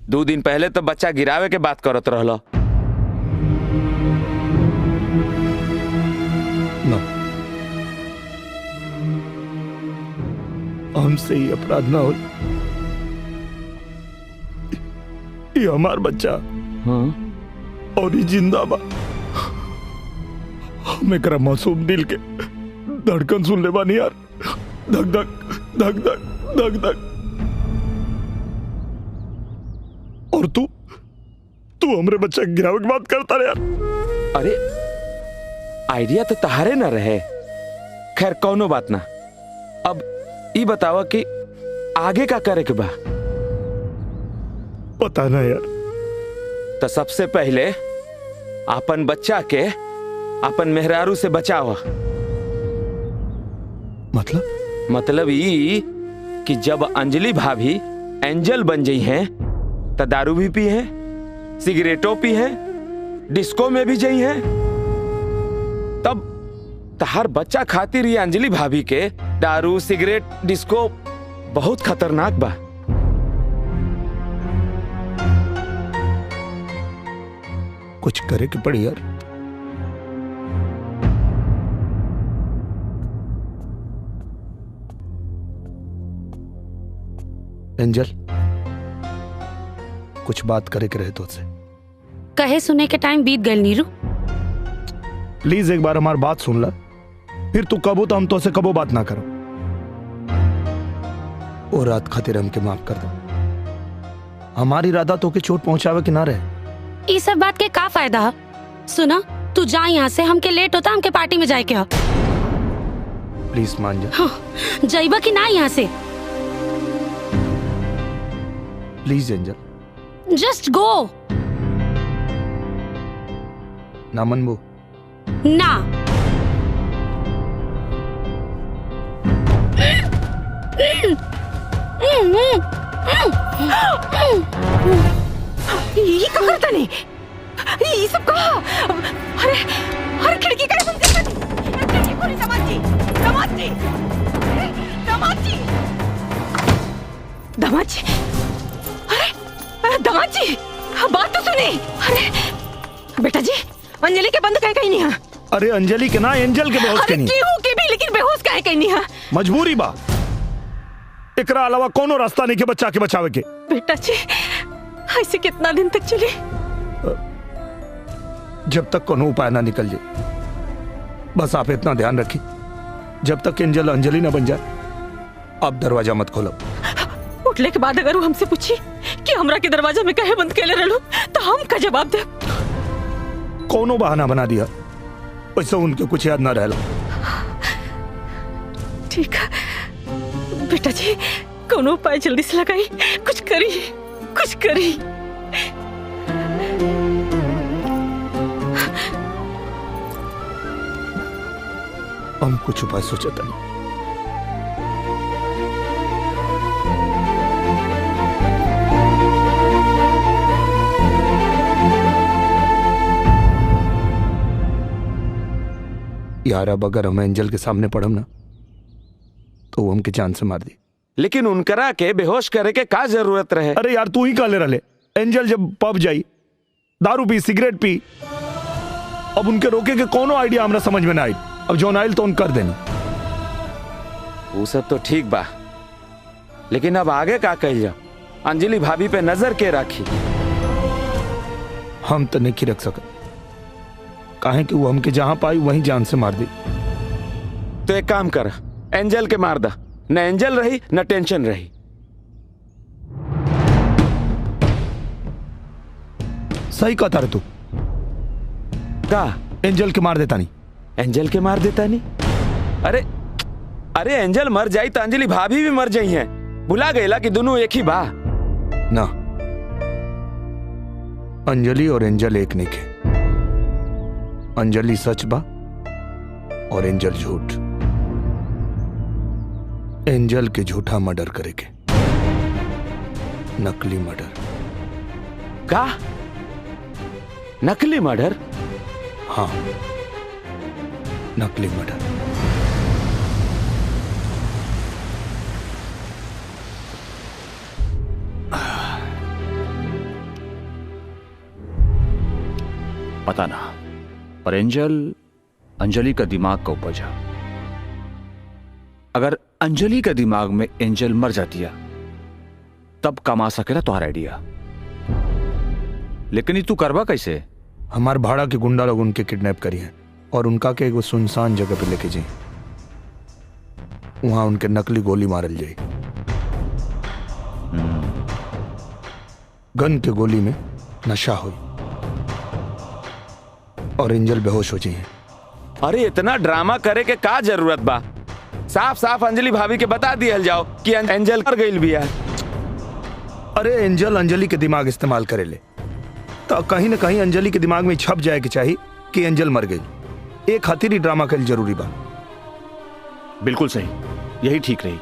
2 दिन पहले तो बच्चा गिरावे के बात करत रहलो।
हमसे ही अपराध ना हो। ये हमार बच्चा और ये जिंदा बा। हम एकरा मासूम दिल के धड़कन सुन ले बानी यार। धक धक धक धक धक धक। और तू हमरे बच्चा गिरावे की बात करता रे यार।
अरे आइडिया तो तहारे न रहे। खैर कौनो बात ना। अब ई बतावा कि आगे का करे के बा?
पता ना यार।
तो सबसे पहले अपन बच्चा के अपन मेहरारू से बचावा। मतलब ई कि जब अंजलि भाभी एंजल बन गई हैं तो दारू भी पी है, सिगरेटों पी है, डिस्को में भी गई है, तब तहार बच्चा खातिर ये अंजलि भाभी के दारू सिगरेट डिस्को बहुत खतरनाक बा।
कुछ करे के पड़ी यार। एंजल कुछ बात करे के रहे तो से।
कहे सुने के टाइम बीत गए नीरू।
प्लीज एक बार हमारी बात सुन ला, फिर तू कबो तो हम तो से कबो बात ना करो। और रात खातिर हमके माफ कर दो। हमारी इरादा तो के चोट पहुंचावे के ना रहे।
ये सब बात के का फायदा? सुना तू जा यहाँ से, हमके लेट होता, हमके पार्टी में जाए क्या।
प्लीज मान जा।
हाँ, जाइबा कि ना यहाँ से?
Please angel
just go.
ना मनबो
ना।
ये क्या करता नहीं? ये सब कहा? अरे अरे खिड़की का बंद कर दे। दामाद जी, दामाद जी, दामाद जी, दामाद जी, अरे दामाद जी बात तो सुनी। अरे बेटा जी अंजलि के बंद कहीं नहीं है।
अरे अंजलि के ना एंजल के बेहोश के नहीं।
केहू के भी लेकिन बेहोश कहीं नहीं है।
मजबूरी बा, एकरा अलावा कोनो रास्ता नहीं के बच्चा के बचावे के।
बेटा जी ऐसे कितना दिन तक चले?
जब तक कोनो उपाय ना निकल जाए। बस आप इतना ध्यान रखिए, जब तक एंजल अंजलि ना बन जाए आप दरवाजा मत खोलो।
उठले के बाद अगर वो हमसे पूछी कि हमरा के दरवाजा में कहे बंद केले रहलो तो हम का जवाब दे?
कोनो बहाना बना दिया, वैसे उनके कुछ याद ना रहला।
ठीक है बेटा जी, कोनो उपाय जल्दी से लगाई, कुछ करी, कुछ करी।
हम कुछ उपाय सोचता नहीं। यार अब अगर हम एंजल के सामने पड़म ना तो वो हमके जान से मार दी।
लेकिन उनकरा के बेहोश करे के का जरूरत रहे?
अरे यार तू ही काले रले। एंजल जब पब जाई, दारू पी, सिगरेट पी, अब उनके रोके के कोनो आइडिया हमरा समझ में ना आई। अब जो नाइल तो उन कर देनी।
वो सब तो ठीक बा, लेकिन अब आगे का कही जा? अंजलि भाभी पे नजर के राखी।
हम तो नहीं रख सकत, काहे कि वो हमके जहां पाई वहीं जान से मार दी।
तो एक काम कर, एंजल के मार दा, न एंजल रही न टेंशन रही।
सही कहता रे तू।
का
एंजल के मार देता नहीं?
एंजल के मार देता नहीं? अरे अरे एंजल मर जाई तो अंजलि भाभी भी मर जाई हैं। भुला गईला कि दोनों एक ही बा
ना। अंजलि और एंजल एक नहीं के। अंजलि सच बा और एंजल झूठ। एंजल के झूठा मर्डर करेगे, नकली मर्डर।
का नकली मर्डर?
हाँ, नकली मर्डर।
पता ना, पर एंजल अंजलि का दिमाग का उपज है। अगर अंजलि के दिमाग में एंजल मर जाती है तब कमा सकेला तुम्हारा आइडिया। लेकिन ये तू करवा कैसे?
हमार भाड़ा के गुंडा लोग उनके किडनैप करी हैं और उनका के एगो सुनसान जगह पे लेके जाए, वहां उनके नकली गोली मारल जाए। गन के गोली में नशा हुई और एंजल बेहोश हो जाए।
अरे इतना ड्रामा करे के का जरूरत बा? साफ साफ अंजलि भाभी के बता दिया जाओ कि एंजल कर गई भी है।
अरे एंजल अंजलि के दिमाग इस्तेमाल करे ले तो कहीं ना कहीं अंजलि के दिमाग में छप जाए कि चाहिए कि एंजल मर गई। एक खातिर ही ड्रामा खेल जरूरी बा।
बिल्कुल सही, यही ठीक रही।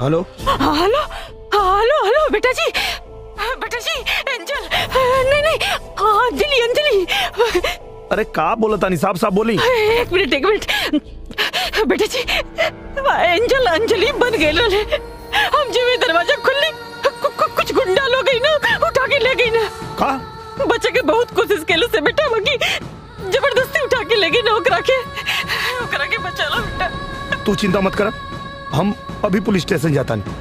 हेलो
हेलो हेलो हेलो बेटा जी, बेटा जी एंजल, नहीं नहीं अंजलि अंजलि।
अरे का बोला तानी? साफ साफ बोली।
एक मिनट बेटा जी, एंजल अंजलि बन गए लो। हम जो दरवाजा खुली कुछ गुंडा लोग गई ना, उठा के ले गई ना।
का
बच्चे के बहुत कोशिश के लो से बेटा, वही जबरदस्ती उठा के ले गई ना। ओकरा के बचा लो बेटा।
तू चिंता मत कर, हम अभी पुलिस स्टेशन जाता नहीं।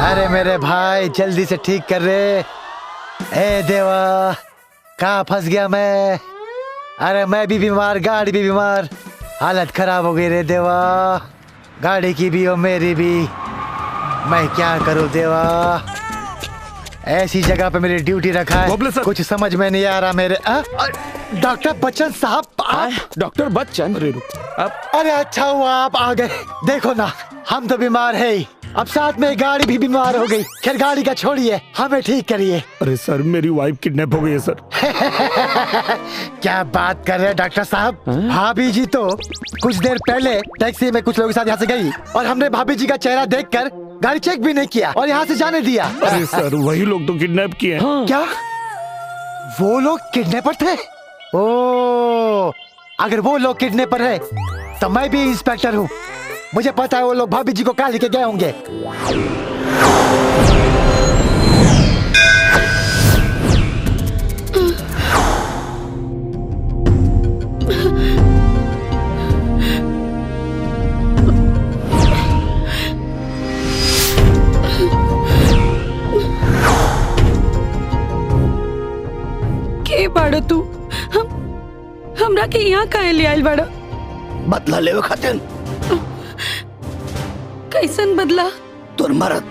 अरे मेरे भाई जल्दी से ठीक कर रे। ए देवा, कहाँ फंस गया मैं? अरे मैं भी बीमार, गाड़ी भी बीमार, हालत खराब हो गई रे देवा। गाड़ी की भी और मेरी भी। मैं क्या करूं देवा? ऐसी जगह पे मेरी ड्यूटी रखा है, कुछ समझ में नहीं आ रहा मेरे। डॉक्टर बच्चन साहब,
डॉक्टर बच्चन?
अरे अच्छा हुआ आप आ गए। देखो ना, हम तो बीमार है ही, अब साथ में गाड़ी भी बीमार हो गई। खैर गाड़ी का छोड़िए, हमें ठीक करिए।
अरे सर, मेरी वाइफ किडनैप हो गई है सर।
क्या बात कर रहे हैं डॉक्टर साहब? भाभी जी तो कुछ देर पहले टैक्सी में कुछ लोगों के साथ यहाँ से गई और हमने भाभी जी का चेहरा देखकर गाड़ी चेक भी नहीं किया और यहाँ से जाने दिया।
अरे सर, वही लोग तो किडनैप किए हैं।
हाँ। क्या वो लोग किडनैपर थे? ओ, अगर वो लोग किडनैपर है तो मैं भी इंस्पेक्टर हूँ। मुझे पता है वो लोग भाभी जी को कहाँ लेके गए होंगे।
के बाड़ो तू? हमरा के यहाँ काहे ले आइल बाड़ो?
बदला लेवे खातिर।
कैसन बदला?
तोर मरद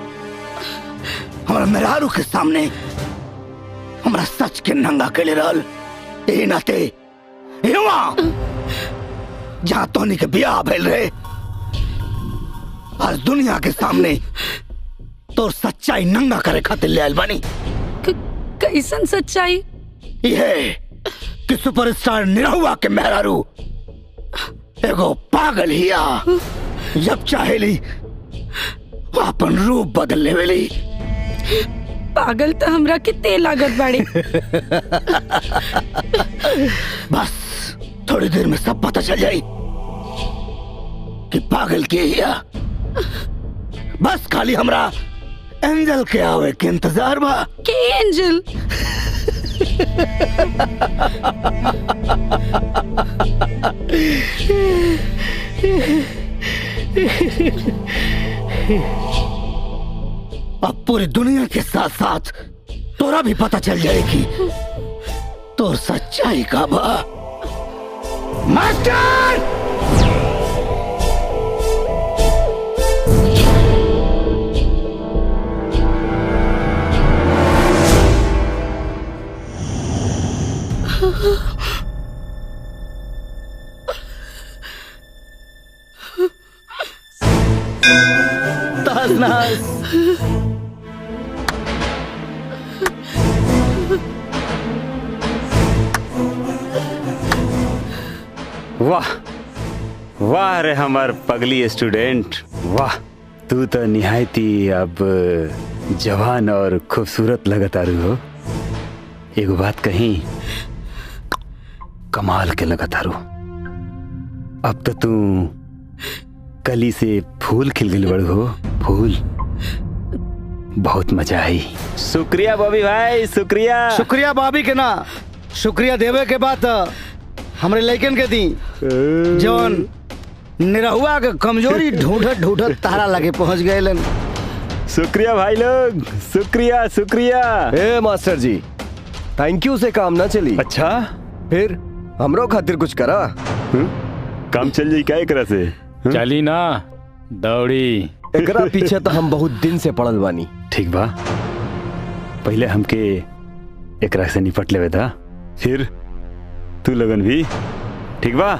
हमारा मेहरारू के सामने हमारा सच के नंगा के ले रहल। ए नाते जहाँ तोनी के बियाह भइल रहे, आज दुनिया के सामने तोर सच्चाई नंगा करे खातिर ले आइल बानी।
कैसन सच्चाई?
ये कि सुपरस्टार निरहुआ के मेहरारू एगो पागल हिया। जब चाहेली अपन रूप बदल लेवेली।
पागल तो हमरा कितने लागत बाड़ी।
बस थोड़ी देर में सब पता चल जाई कि पागल के हिया। बस खाली हमरा एंजल के आवे के इंतजार बा।
के एंजल?
अब पूरी दुनिया के साथ साथ तोरा भी पता चल जाएगी तो सच्चाई का बा। मास्टर!
नास
वाह वाह रे हमार पगली स्टूडेंट, वाह तू तो निहायती अब जवान और खूबसूरत लगतारू हो। एगो बात कहीं, कमाल के लगतारू। अब तो तू कली से फूल खिल गई बड़ हो, फूल। बहुत मजा आई। शुक्रिया बॉबी भाई, शुक्रिया।
शुक्रिया बॉबी के ना, शुक्रिया देवे के बाद हमरे लइकन के दी जौन निरहुआ के कमजोरी ढूंढत ढूंढत तारा लगे पहुंच गए।
शुक्रिया भाई लोग, शुक्रिया शुक्रिया।
ए मास्टर जी, थैंक यू से काम ना चली।
अच्छा
फिर हमरो खातिर कुछ करा।
काम चल जाई क्या एकरा से?
चली ना दौड़ी।
एकरा पीछे तो हम बहुत दिन से पड़ल बानी।
ठीक बा, पहले हमके एकरा से निपट लेवे था, फिर तू लगन भी। ठीक बा?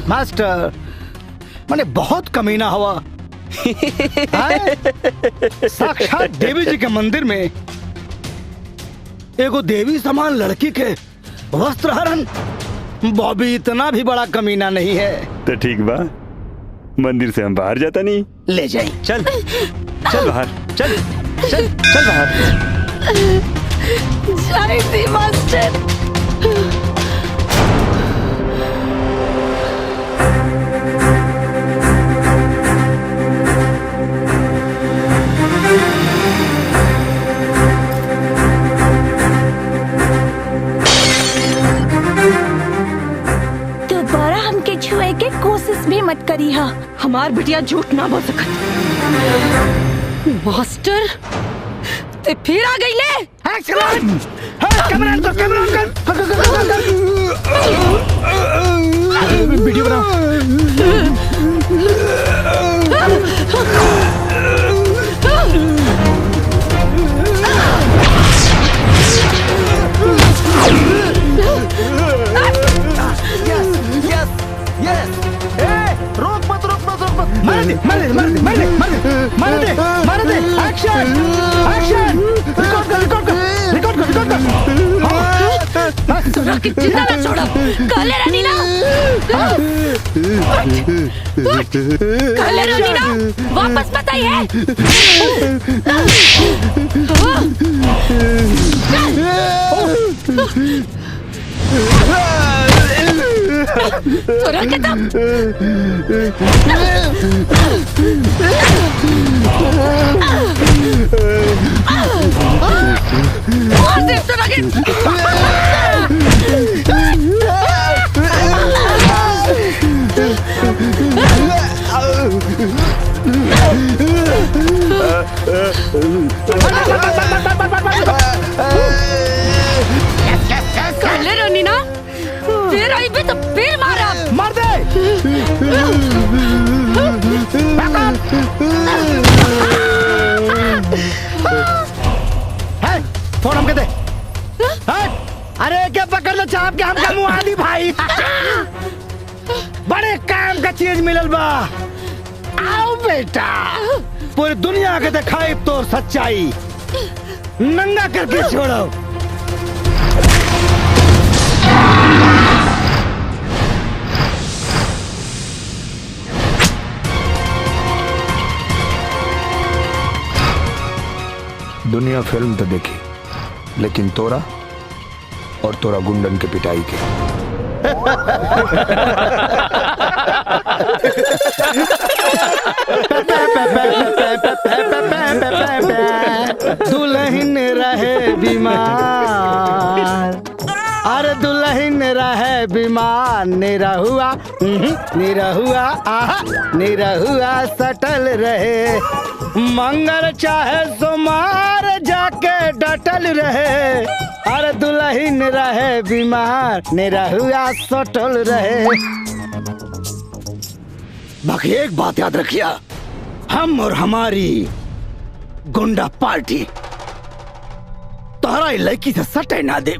मास्टर मैंने बहुत कमीना हुआ। साक्षात देवी जी के मंदिर में एगो देवी समान लड़की के वस्त्र हरण। बॉबी इतना भी बड़ा कमीना नहीं है।
तो ठीक बा, मंदिर से हम बाहर जाता नहीं।
ले जाए।
चल चल बाहर, चल चल चल बाहर।
जय श्री मास्टर।
दोबारा हमके छुए के कोशिश भी मत करी हा।
हमार बिटिया झूठ ना बोल सकत। मास्टर ते फिर आ गई ले।
वीडियो बनाओ। मार दे मार दे मार दे मार दे मार दे मार दे मार दे। Action action. रिकॉर्ड कर रिकॉर्ड कर रिकॉर्ड कर रिकॉर्ड कर।
तोरा के जिंदा ना छोड़ो। काले रानी ना, काले रानी ना, वापस मत आई है। तोरा के तब मार दे तोरा के। काले रानी ना, फिर आई भी तो फिर मारा।
मार दे। फोन हमके दे। अरे क्या पकड़ लो चाप के हमका मुँह आदि भाई। बड़े काम का चीज मिलल बा। आओ बेटा, पूरी दुनिया के दिखाई तो सच्चाई, नंगा करके छोड़ो।
दुनिया फिल्म तो देखी, लेकिन तोरा और तोरा गुंडन के पिटाई के।
दुल्हन रहे बीमार, अरे दुल्हन रहे बीमार, निरहुआ निरहुआ आहा निरहुआ सटल रहे, मंगल चाहे सोमार जाके डटल रहे, अरे दुल्हन रहे बीमार, निरहुआ सटल रहे। बाकी एक बात याद रखिया, हम और हमारी गुंडा पार्टी तोहरा लड़की से सटे ना दे।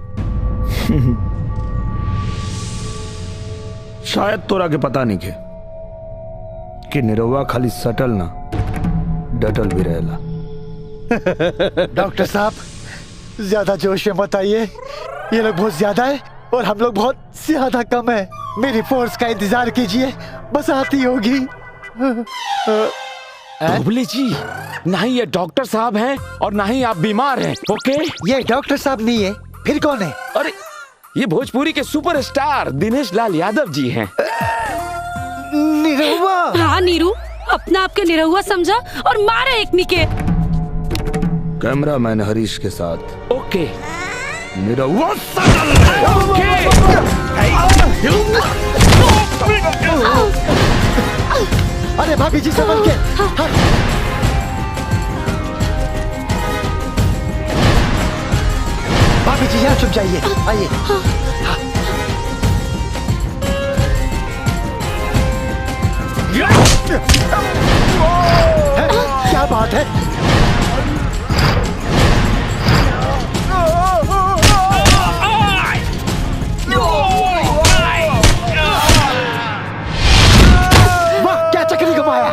शायद तोरा के पता नहीं के कि निरहुआ खाली सटल ना डटल भी रहेला।
डॉक्टर साहब ज्यादा जोश में मत आइए, ये लोग बहुत ज्यादा है और हम लोग बहुत ज्यादा कम है। मेरी फोर्स का इंतजार कीजिए, बस आती होगी।
बुबली जी, ना ही ये डॉक्टर साहब हैं और ना ही आप बीमार हैं, ओके?
ये डॉक्टर साहब नहीं है, फिर कौन है?
अरे ये भोजपुरी के सुपरस्टार दिनेश लाल यादव जी हैं।
निरहुआ।
हाँ नीरू, अपना आपके निरहुआ समझा और मारा एक निके।
कैमरामैन हरीश के साथ
ओके।
निरहुआ
अरे भाभी जी संभल के। भाभी जी यहाँ छुप जाइए, आइए। क्या बात है? वाह, क्या चक्री घुमाया।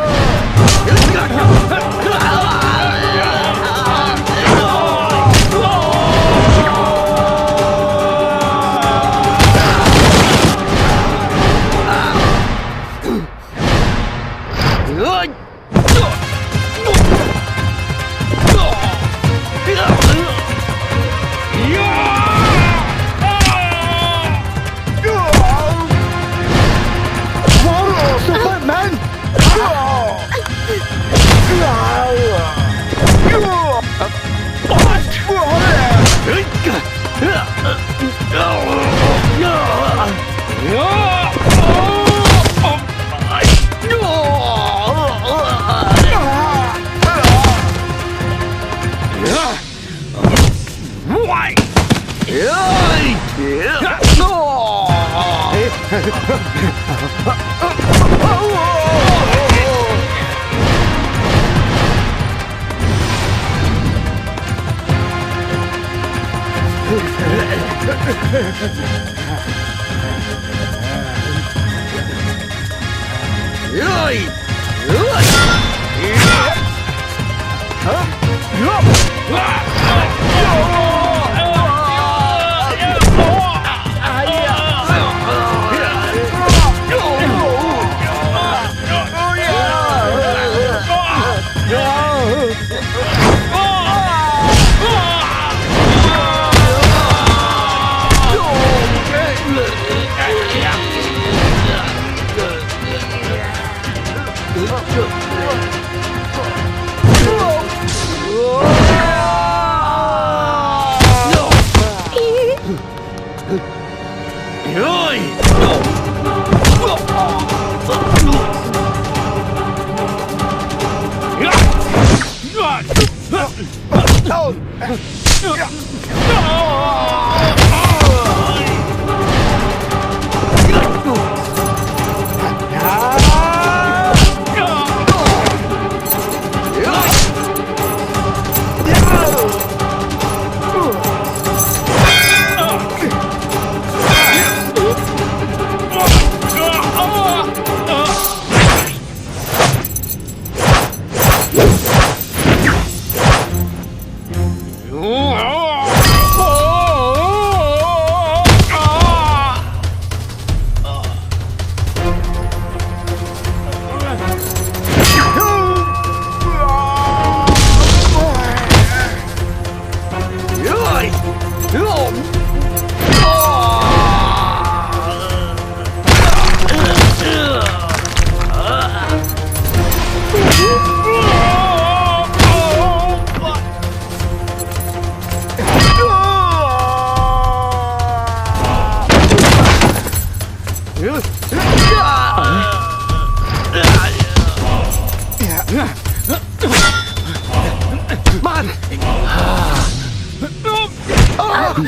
आज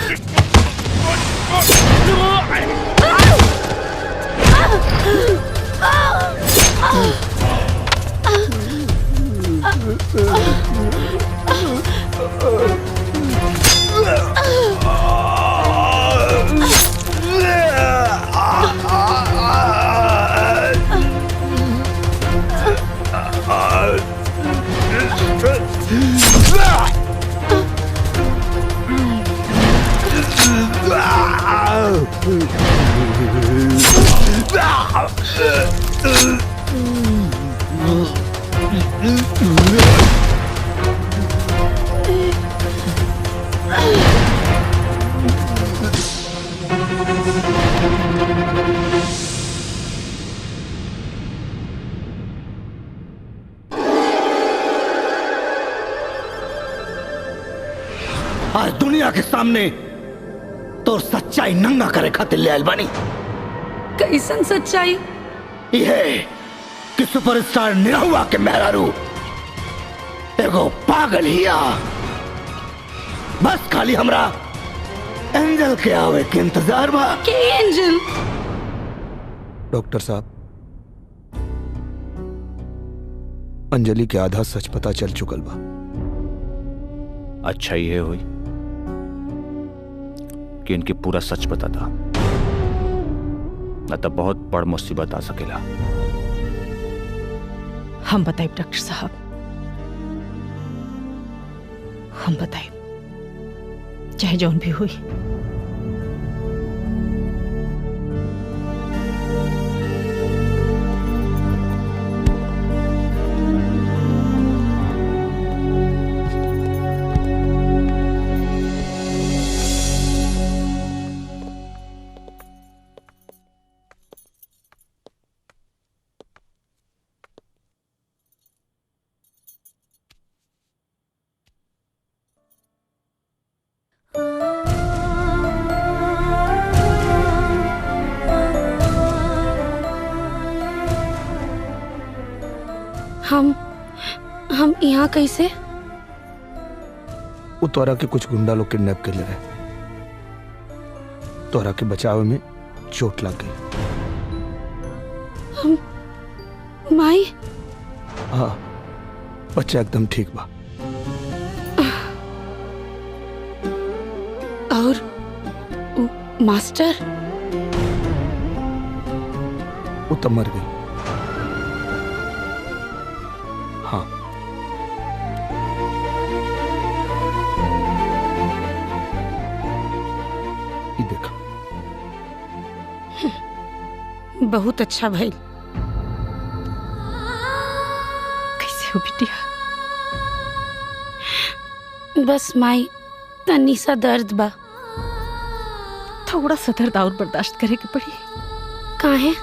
दुनिया के सामने तो सच्चाई नंगा करे खातिर ले आइल बानी।
कैसन सच्चाई?
यह कि सुपरस्टार निरहुआ के मेहरारू एगो पागल हिया। बस खाली हमरा एंजल के आवे के इंतजार बा।
के एंजल?
डॉक्टर साहब, अंजलि के आधा सच पता चल चुकल बा।
अच्छा ये हुई कि इनके पूरा सच पता था, न तो बहुत बड़ मुसीबत आ सकेला।
हम बताइब डॉक्टर साहब, हम बताइब, चाहे जौन भी हुई।
हम यहाँ कैसे?
वो तोरा के कुछ गुंडा लोग किडनैप कर ले रहे। तोरा के बचाव में चोट लग गई।
हम माई?
हाँ, बच्चा एकदम ठीक बा।
और मास्टर?
वो तो मर गई। हाँ, ये देखा।
बहुत अच्छा भाई।
कैसे हो बिटिया?
बस माई तनी सा दर्द बा।
थोड़ा सा दर्द और बर्दाश्त करे के पड़ी।
काहे?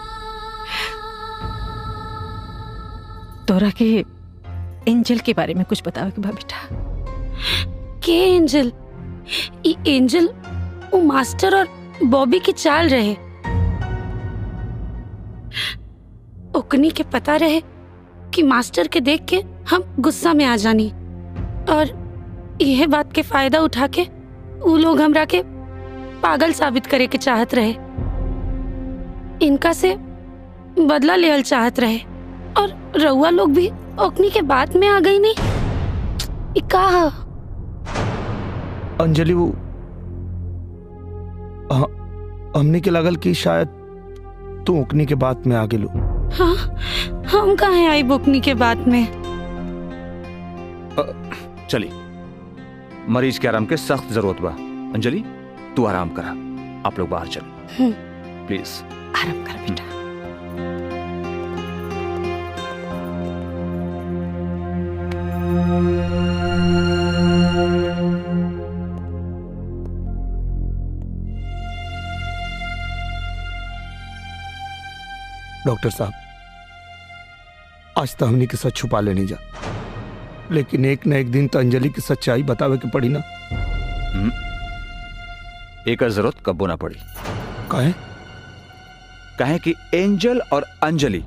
तोरा के एंजल के बारे में कुछ बतावे के बा बेटा।
के एंजल? ई एंजल वो मास्टर और बॉबी की चाल रहे। ओकनी के पता रहे कि मास्टर के देख के हम गुस्सा में आ जानी, और यह बात के फायदा उठा के वो लोग हमरा के पागल साबित करे के चाहत रहे। इनका से बदला लेवल चाहत रहे, और रउआ लोग भी ओकनी के बात में आ गई नहीं। कहा
अंजलि वो हमने के लगल कि शायद तू ओकनी के बात में आ गेलू।
हाँ, हम कहाँ आई बुकनी के बात में?
चली, मरीज के आराम के सख्त जरूरत बा। अंजलि तू आराम करा, आप लोग बाहर चलो प्लीज।
आराम कर बेटा।
डॉक्टर साहब, आज तो हमने के सच छुपा लेने जा, लेकिन एक न एक दिन तो अंजलि की सच्चाई बतावे के पड़ी ना।
एक जरूरत कब्बो ना पड़ी।
काहे
कि एंजल और अंजलि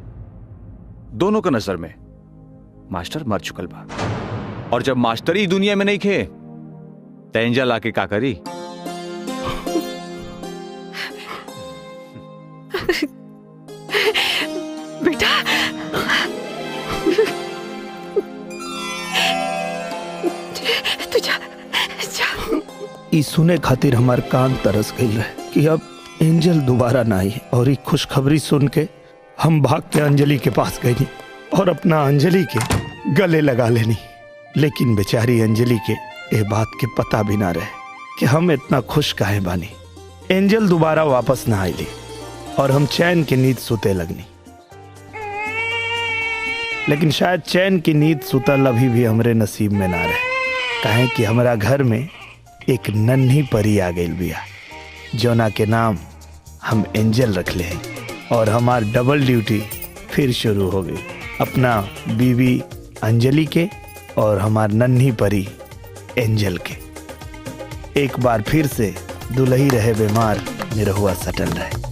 दोनों के नजर में मास्टर मर चुकल बा, और जब मास्टर ही दुनिया में नहीं खे तो एंजल आके का करी?
तू जा जा।
ई सुने खातिर हमार कान तरस गई रहे कि अब एंजल दोबारा ना आई, और एक खुशखबरी सुन के हम भाग के अंजलि के पास गई और अपना अंजलि के गले लगा लेनी। लेकिन बेचारी अंजलि के ये बात के पता भी ना रहे कि हम इतना खुश काहे बानी। एंजल दोबारा वापस ना आईली और हम चैन की नींद सुते लगनी। लेकिन शायद चैन की नींद सुतल अभी भी हमरे नसीब में ना रहे, काहे कि हमारा घर में एक नन्ही परी आ गई बिया, जोना के नाम हम एंजल रख ले हैं। और हमार डबल ड्यूटी फिर शुरू हो गई, अपना बीवी अंजलि के और हमार नन्ही परी एंजल के। एक बार फिर से दुल्ही रहे बीमार, निरहुआ सटल रहे।